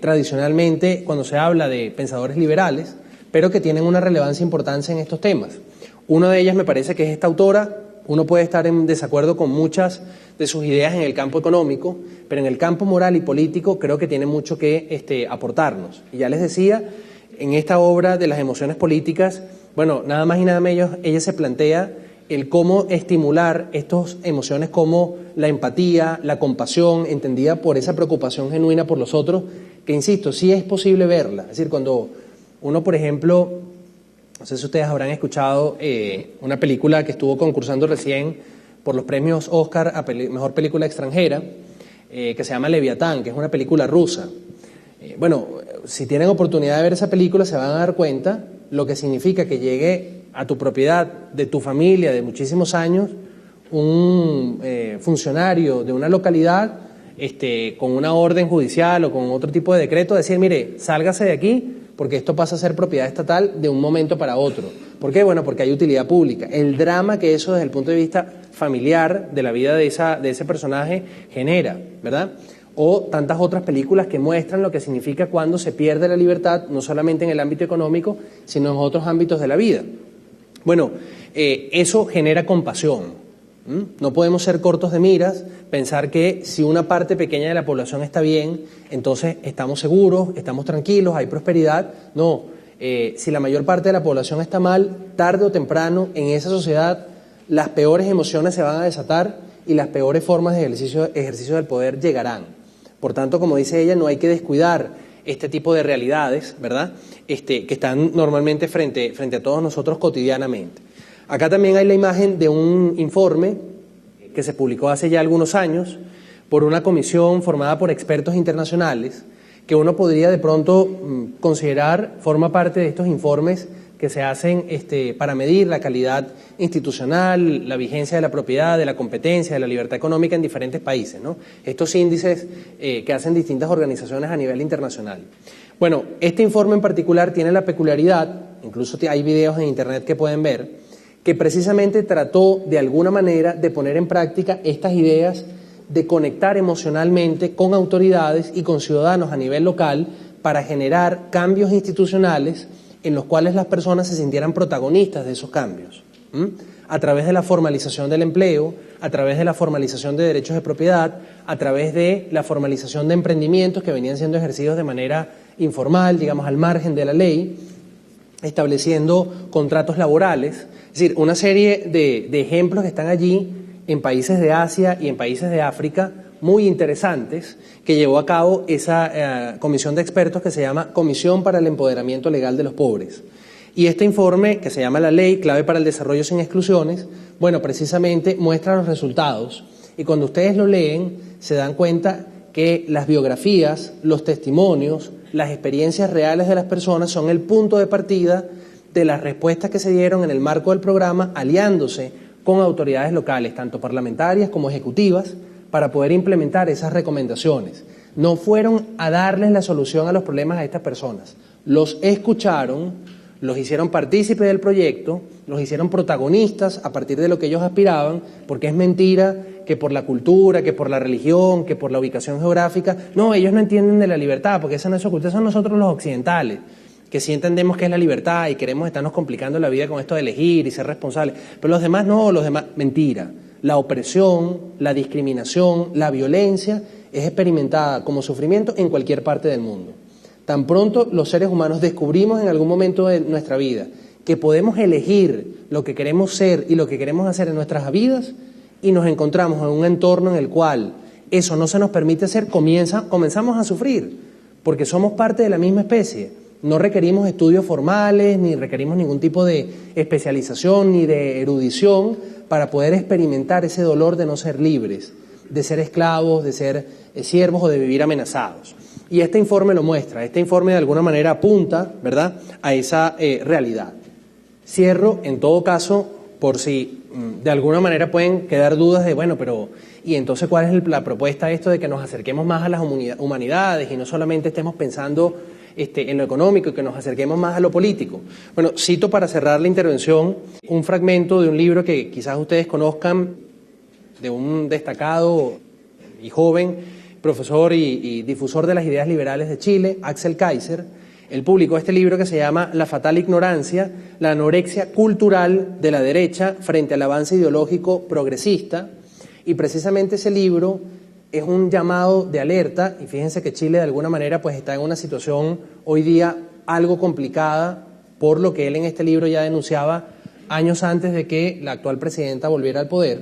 tradicionalmente cuando se habla de pensadores liberales, pero que tienen una relevancia importante en estos temas. Una de ellas me parece que es esta autora. Uno puede estar en desacuerdo con muchas de sus ideas en el campo económico, pero en el campo moral y político creo que tiene mucho que aportarnos. Y ya les decía, en esta obra de las emociones políticas, bueno, nada más y nada menos, ella se plantea el cómo estimular estas emociones como la empatía, la compasión, entendida por esa preocupación genuina por los otros, que insisto, sí es posible verla. Es decir, cuando uno, por ejemplo, no sé si ustedes habrán escuchado una película que estuvo concursando recién por los premios Oscar a Mejor Película Extranjera, que se llama Leviatán, que es una película rusa. Bueno, si tienen oportunidad de ver esa película se van a dar cuenta lo que significa que llegue a tu propiedad, de tu familia, de muchísimos años, un funcionario de una localidad con una orden judicial o con otro tipo de decreto, decir, mire, sálgase de aquí porque esto pasa a ser propiedad estatal de un momento para otro. ¿Por qué? Bueno, porque hay utilidad pública. El drama que eso desde el punto de vista familiar de la vida de ese personaje genera, ¿verdad? O tantas otras películas que muestran lo que significa cuando se pierde la libertad, no solamente en el ámbito económico, sino en otros ámbitos de la vida. Bueno, eso genera compasión. No podemos ser cortos de miras, pensar que si una parte pequeña de la población está bien, entonces estamos seguros, estamos tranquilos, hay prosperidad. No, si la mayor parte de la población está mal, tarde o temprano en esa sociedad las peores emociones se van a desatar y las peores formas de ejercicio del poder llegarán. Por tanto, como dice ella, no hay que descuidar este tipo de realidades, ¿verdad? Que están normalmente frente a todos nosotros cotidianamente. Acá también hay la imagen de un informe que se publicó hace ya algunos años por una comisión formada por expertos internacionales que uno podría de pronto considerar forma parte de estos informes que se hacen para medir la calidad institucional, la vigencia de la propiedad, de la competencia, de la libertad económica en diferentes países, ¿no? Estos índices que hacen distintas organizaciones a nivel internacional. Bueno, este informe en particular tiene la peculiaridad, incluso hay videos en internet que pueden ver, que precisamente trató de alguna manera de poner en práctica estas ideas de conectar emocionalmente con autoridades y con ciudadanos a nivel local para generar cambios institucionales en los cuales las personas se sintieran protagonistas de esos cambios, a través de la formalización del empleo, a través de la formalización de derechos de propiedad, a través de la formalización de emprendimientos que venían siendo ejercidos de manera informal, digamos al margen de la ley, estableciendo contratos laborales, es decir, una serie de ejemplos que están allí en países de Asia y en países de África muy interesantes que llevó a cabo esa comisión de expertos que se llama Comisión para el Empoderamiento Legal de los Pobres. Y este informe, que se llama La Ley, clave para el desarrollo sin exclusiones, bueno, precisamente muestra los resultados. Y cuando ustedes lo leen, se dan cuenta que las biografías, los testimonios, las experiencias reales de las personas son el punto de partida de las respuestas que se dieron en el marco del programa, aliándose con autoridades locales, tanto parlamentarias como ejecutivas, para poder implementar esas recomendaciones. No fueron a darles la solución a los problemas a estas personas. Los escucharon, los hicieron partícipes del proyecto, los hicieron protagonistas a partir de lo que ellos aspiraban, porque es mentira que por la cultura, que por la religión, que por la ubicación geográfica, no, ellos no entienden de la libertad, porque esa no es su cultura, son nosotros los occidentales, que sí entendemos qué es la libertad y queremos estarnos complicando la vida con esto de elegir y ser responsables, pero los demás no, los demás, mentira. La opresión, la discriminación, la violencia es experimentada como sufrimiento en cualquier parte del mundo. Tan pronto los seres humanos descubrimos en algún momento de nuestra vida que podemos elegir lo que queremos ser y lo que queremos hacer en nuestras vidas y nos encontramos en un entorno en el cual eso no se nos permite hacer, comenzamos a sufrir, porque somos parte de la misma especie. No requerimos estudios formales, ni requerimos ningún tipo de especialización ni de erudición para poder experimentar ese dolor de no ser libres, de ser esclavos, de ser siervos o de vivir amenazados. Y este informe lo muestra, este informe de alguna manera apunta, ¿verdad?, a esa realidad. Cierro, en todo caso, por si de alguna manera pueden quedar dudas de, bueno, pero ¿y entonces cuál es la propuesta esto de que nos acerquemos más a las humanidades y no solamente estemos pensando en lo económico y que nos acerquemos más a lo político? Bueno, cito para cerrar la intervención un fragmento de un libro que quizás ustedes conozcan, de un destacado y joven profesor y difusor de las ideas liberales de Chile, Axel Kaiser. Él publicó este libro que se llama La fatal ignorancia, la anorexia cultural de la derecha frente al avance ideológico progresista, y precisamente ese libro es un llamado de alerta, y fíjense que Chile de alguna manera pues está en una situación hoy día algo complicada por lo que él en este libro ya denunciaba años antes de que la actual presidenta volviera al poder.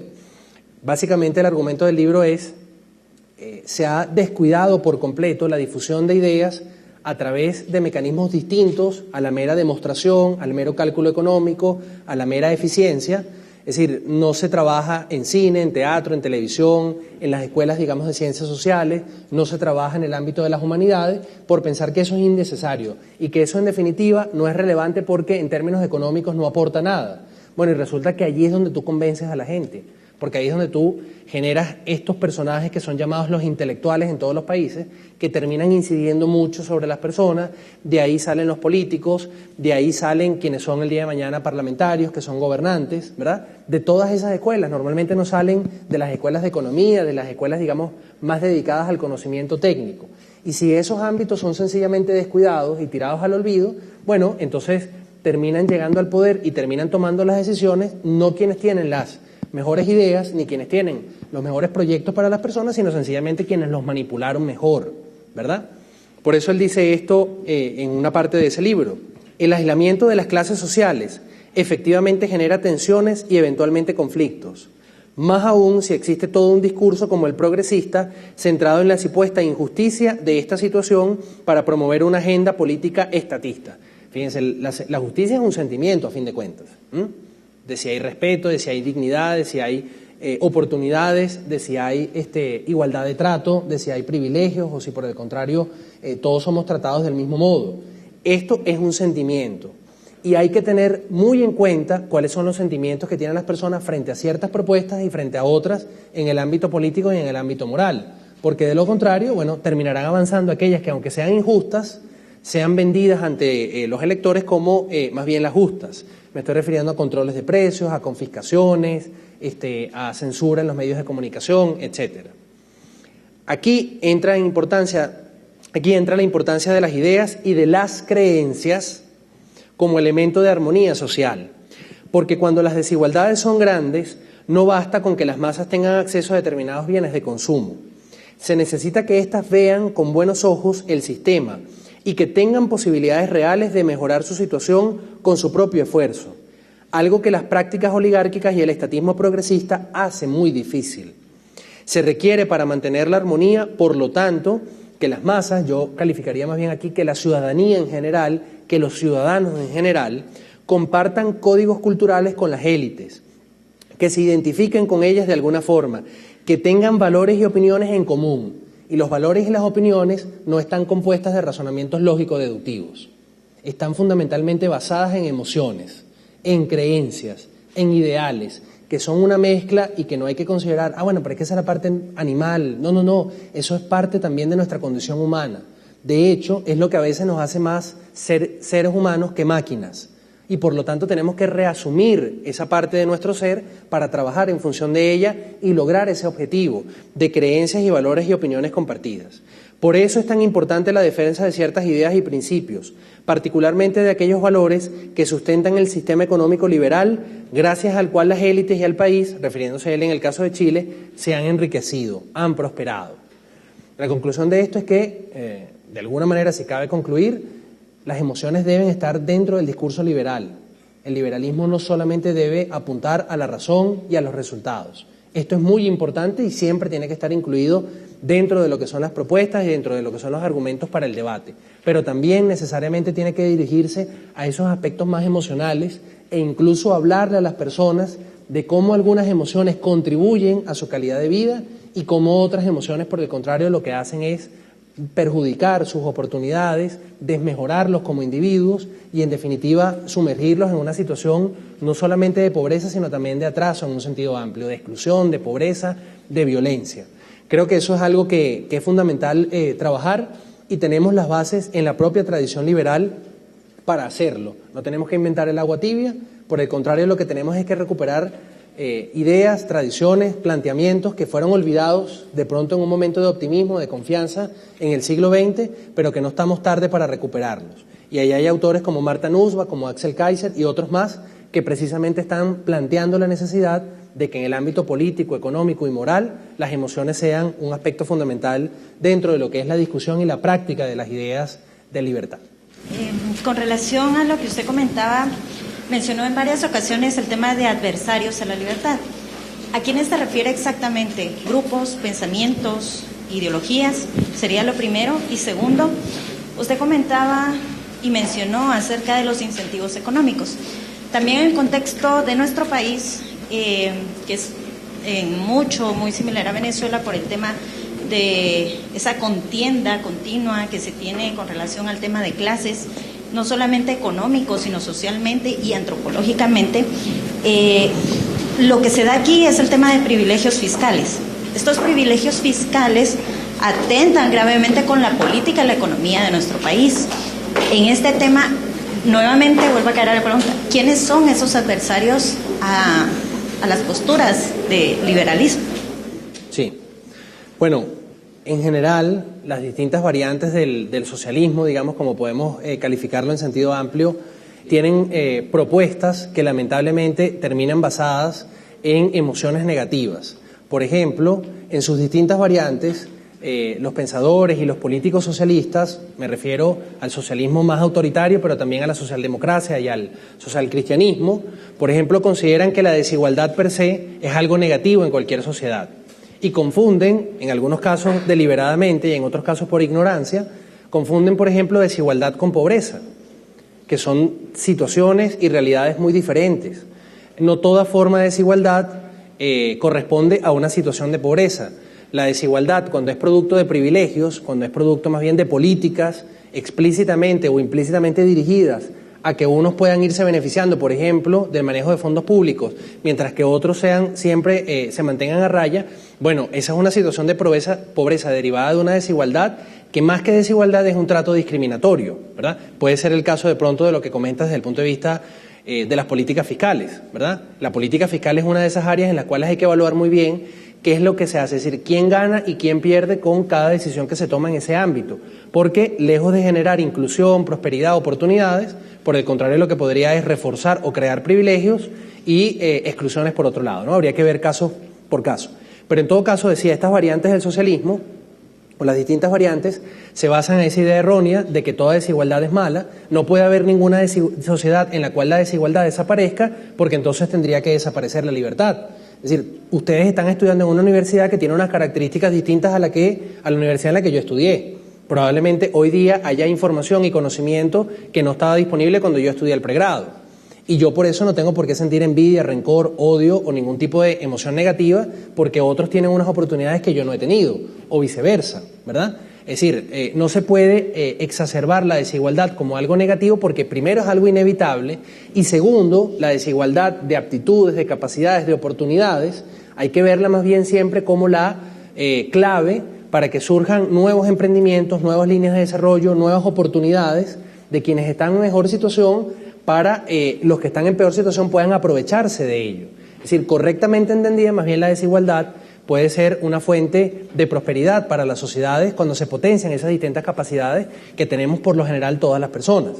Básicamente el argumento del libro es, se ha descuidado por completo la difusión de ideas a través de mecanismos distintos a la mera demostración, al mero cálculo económico, a la mera eficiencia. Es decir, no se trabaja en cine, en teatro, en televisión, en las escuelas, digamos, de ciencias sociales, no se trabaja en el ámbito de las humanidades por pensar que eso es innecesario y que eso en definitiva no es relevante porque en términos económicos no aporta nada. Bueno, y resulta que allí es donde tú convences a la gente, porque ahí es donde tú generas estos personajes que son llamados los intelectuales en todos los países, que terminan incidiendo mucho sobre las personas, de ahí salen los políticos, de ahí salen quienes son el día de mañana parlamentarios, que son gobernantes, ¿verdad? De todas esas escuelas, normalmente no salen de las escuelas de economía, de las escuelas, digamos, más dedicadas al conocimiento técnico. Y si esos ámbitos son sencillamente descuidados y tirados al olvido, bueno, entonces terminan llegando al poder y terminan tomando las decisiones, no quienes tienen las mejores ideas, ni quienes tienen los mejores proyectos para las personas, sino sencillamente quienes los manipularon mejor, ¿verdad? Por eso él dice esto en una parte de ese libro. El aislamiento de las clases sociales efectivamente genera tensiones y eventualmente conflictos. Más aún si existe todo un discurso como el progresista centrado en la supuesta injusticia de esta situación para promover una agenda política estatista. Fíjense, la justicia es un sentimiento a fin de cuentas, de si hay respeto, de si hay dignidad, de si hay oportunidades, de si hay igualdad de trato, de si hay privilegios o si por el contrario todos somos tratados del mismo modo. Esto es un sentimiento Y hay que tener muy en cuenta cuáles son los sentimientos que tienen las personas frente a ciertas propuestas y frente a otras en el ámbito político y en el ámbito moral. Porque de lo contrario, bueno, terminarán avanzando aquellas que, aunque sean injustas, sean vendidas ante los electores como más bien las justas. Me estoy refiriendo a controles de precios, a confiscaciones, a censura en los medios de comunicación, etcétera. Aquí entra la importancia de las ideas y de las creencias como elemento de armonía social, porque cuando las desigualdades son grandes, no basta con que las masas tengan acceso a determinados bienes de consumo. Se necesita que éstas vean con buenos ojos el sistema y que tengan posibilidades reales de mejorar su situación con su propio esfuerzo, algo que las prácticas oligárquicas y el estatismo progresista hace muy difícil. Se requiere para mantener la armonía, por lo tanto, que las masas, yo calificaría más bien aquí que la ciudadanía en general, que los ciudadanos en general, compartan códigos culturales con las élites, que se identifiquen con ellas de alguna forma, que tengan valores y opiniones en común. Y los valores y las opiniones no están compuestas de razonamientos lógico-deductivos. Están fundamentalmente basadas en emociones, en creencias, en ideales, que son una mezcla y que no hay que considerar, bueno, pero es que esa es la parte animal. No, eso es parte también de nuestra condición humana. De hecho, es lo que a veces nos hace más seres humanos que máquinas. Y por lo tanto tenemos que reasumir esa parte de nuestro ser para trabajar en función de ella y lograr ese objetivo de creencias y valores y opiniones compartidas. Por eso es tan importante la defensa de ciertas ideas y principios, particularmente de aquellos valores que sustentan el sistema económico liberal, gracias al cual las élites y el país, refiriéndose a él en el caso de Chile, se han enriquecido, han prosperado. La conclusión de esto es que, de alguna manera, si cabe concluir, las emociones deben estar dentro del discurso liberal. El liberalismo no solamente debe apuntar a la razón y a los resultados. Esto es muy importante y siempre tiene que estar incluido dentro de lo que son las propuestas y dentro de lo que son los argumentos para el debate. Pero también necesariamente tiene que dirigirse a esos aspectos más emocionales e incluso hablarle a las personas de cómo algunas emociones contribuyen a su calidad de vida y cómo otras emociones, por el contrario, lo que hacen es perjudicar sus oportunidades, desmejorarlos como individuos y, en definitiva, sumergirlos en una situación no solamente de pobreza, sino también de atraso en un sentido amplio, de exclusión, de pobreza, de violencia. Creo que eso es algo que es fundamental trabajar y tenemos las bases en la propia tradición liberal para hacerlo. No tenemos que inventar el agua tibia, por el contrario, lo que tenemos es que recuperar ideas, tradiciones, planteamientos que fueron olvidados de pronto en un momento de optimismo, de confianza en el siglo XX, pero que no estamos tarde para recuperarlos. Y ahí hay autores como Marta Nussbaum, como Axel Kaiser y otros más que precisamente están planteando la necesidad de que en el ámbito político, económico y moral las emociones sean un aspecto fundamental dentro de lo que es la discusión y la práctica de las ideas de libertad. Con relación a lo que usted comentaba, mencionó en varias ocasiones el tema de adversarios a la libertad. ¿A quiénes se refiere exactamente? ¿Grupos, pensamientos, ideologías? Sería lo primero. Y segundo, usted comentaba y mencionó acerca de los incentivos económicos. También en el contexto de nuestro país, que es muy similar a Venezuela por el tema de esa contienda continua que se tiene con relación al tema de clases, no solamente económico, sino socialmente y antropológicamente. Lo que se da aquí es el tema de privilegios fiscales. Estos privilegios fiscales atentan gravemente con la política y la economía de nuestro país. En este tema, nuevamente vuelvo a caer a la pregunta, ¿quiénes son esos adversarios a las posturas de liberalismo? Sí, bueno, en general, las distintas variantes del socialismo, digamos, como podemos calificarlo en sentido amplio, tienen propuestas que lamentablemente terminan basadas en emociones negativas. Por ejemplo, en sus distintas variantes, los pensadores y los políticos socialistas, me refiero al socialismo más autoritario, pero también a la socialdemocracia y al socialcristianismo, por ejemplo, consideran que la desigualdad per se es algo negativo en cualquier sociedad. Y confunden, en algunos casos deliberadamente y en otros casos por ignorancia, confunden, por ejemplo, desigualdad con pobreza, que son situaciones y realidades muy diferentes. No toda forma de desigualdad corresponde a una situación de pobreza. La desigualdad, cuando es producto de privilegios, cuando es producto más bien de políticas explícitamente o implícitamente dirigidas a que unos puedan irse beneficiando, por ejemplo, del manejo de fondos públicos, mientras que otros siempre se mantengan a raya, bueno, esa es una situación de pobreza derivada de una desigualdad que más que desigualdad es un trato discriminatorio, ¿verdad? Puede ser el caso de pronto de lo que comentas desde el punto de vista de las políticas fiscales, ¿verdad? La política fiscal es una de esas áreas en las cuales hay que evaluar muy bien qué es lo que se hace, es decir, quién gana y quién pierde con cada decisión que se toma en ese ámbito, porque lejos de generar inclusión, prosperidad, oportunidades, por el contrario lo que podría es reforzar o crear privilegios y exclusiones por otro lado, ¿no? Habría que ver caso por caso. Pero en todo caso, decía, estas variantes del socialismo, o las distintas variantes, se basan en esa idea errónea de que toda desigualdad es mala, no puede haber ninguna sociedad en la cual la desigualdad desaparezca, porque entonces tendría que desaparecer la libertad. Es decir, ustedes están estudiando en una universidad que tiene unas características distintas a la universidad en la que yo estudié. Probablemente hoy día haya información y conocimiento que no estaba disponible cuando yo estudié el pregrado. Y yo por eso no tengo por qué sentir envidia, rencor, odio o ningún tipo de emoción negativa porque otros tienen unas oportunidades que yo no he tenido, o viceversa, ¿verdad? Es decir, no se puede exacerbar la desigualdad como algo negativo porque primero es algo inevitable y segundo, la desigualdad de aptitudes, de capacidades, de oportunidades, hay que verla más bien siempre como la clave para que surjan nuevos emprendimientos, nuevas líneas de desarrollo, nuevas oportunidades de quienes están en mejor situación para los que están en peor situación puedan aprovecharse de ello. Es decir, correctamente entendida, más bien la desigualdad puede ser una fuente de prosperidad para las sociedades cuando se potencian esas distintas capacidades que tenemos por lo general todas las personas.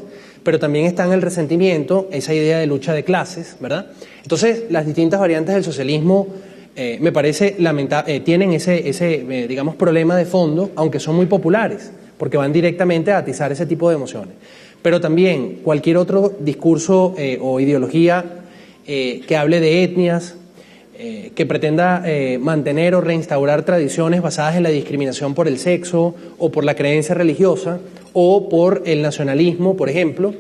Pero también está en el resentimiento, esa idea de lucha de clases, ¿verdad? Entonces, las distintas variantes del socialismo me parece tienen ese digamos, problema de fondo, aunque son muy populares, porque van directamente a atizar ese tipo de emociones. Pero también cualquier otro discurso o ideología que hable de etnias, que pretenda mantener o reinstaurar tradiciones basadas en la discriminación por el sexo o por la creencia religiosa o por el nacionalismo, por ejemplo,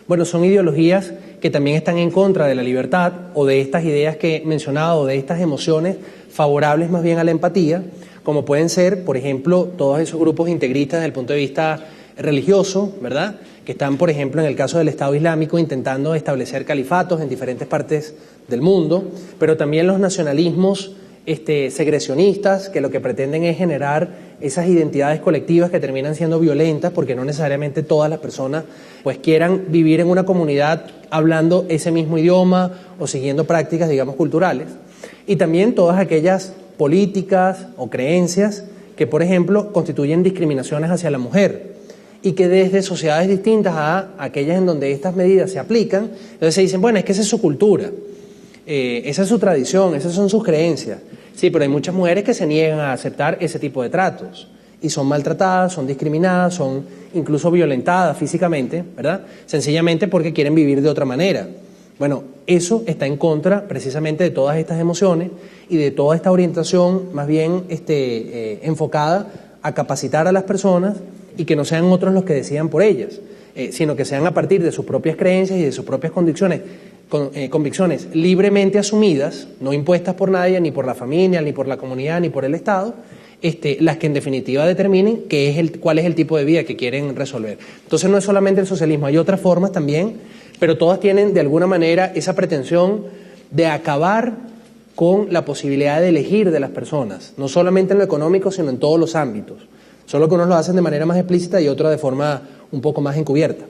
bueno, son ideologías que también están en contra de la libertad o de estas ideas que he mencionado, o de estas emociones favorables más bien a la empatía, como pueden ser, por ejemplo, todos esos grupos integristas desde el punto de vista religioso, ¿verdad?, que están, por ejemplo, en el caso del Estado Islámico, intentando establecer califatos en diferentes partes del mundo, pero también los nacionalismos segresionistas, que lo que pretenden es generar esas identidades colectivas que terminan siendo violentas, porque no necesariamente todas las personas pues quieran vivir en una comunidad hablando ese mismo idioma o siguiendo prácticas, digamos, culturales. Y también todas aquellas políticas o creencias que, por ejemplo, constituyen discriminaciones hacia la mujer, y que desde sociedades distintas a aquellas en donde estas medidas se aplican, entonces se dicen, bueno, es que esa es su cultura, esa es su tradición, esas son sus creencias. Sí, pero hay muchas mujeres que se niegan a aceptar ese tipo de tratos y son maltratadas, son discriminadas, son incluso violentadas físicamente, ¿verdad? Sencillamente porque quieren vivir de otra manera. Bueno, eso está en contra precisamente de todas estas emociones y de toda esta orientación más bien enfocada a capacitar a las personas y que no sean otros los que decidan por ellas, sino que sean a partir de sus propias creencias y de sus propias convicciones libremente asumidas, no impuestas por nadie, ni por la familia, ni por la comunidad, ni por el Estado, las que en definitiva determinen cuál es el tipo de vida que quieren resolver. Entonces no es solamente el socialismo, hay otras formas también, pero todas tienen de alguna manera esa pretensión de acabar con la posibilidad de elegir de las personas, no solamente en lo económico, sino en todos los ámbitos. Solo que unos lo hacen de manera más explícita y otros de forma un poco más encubierta.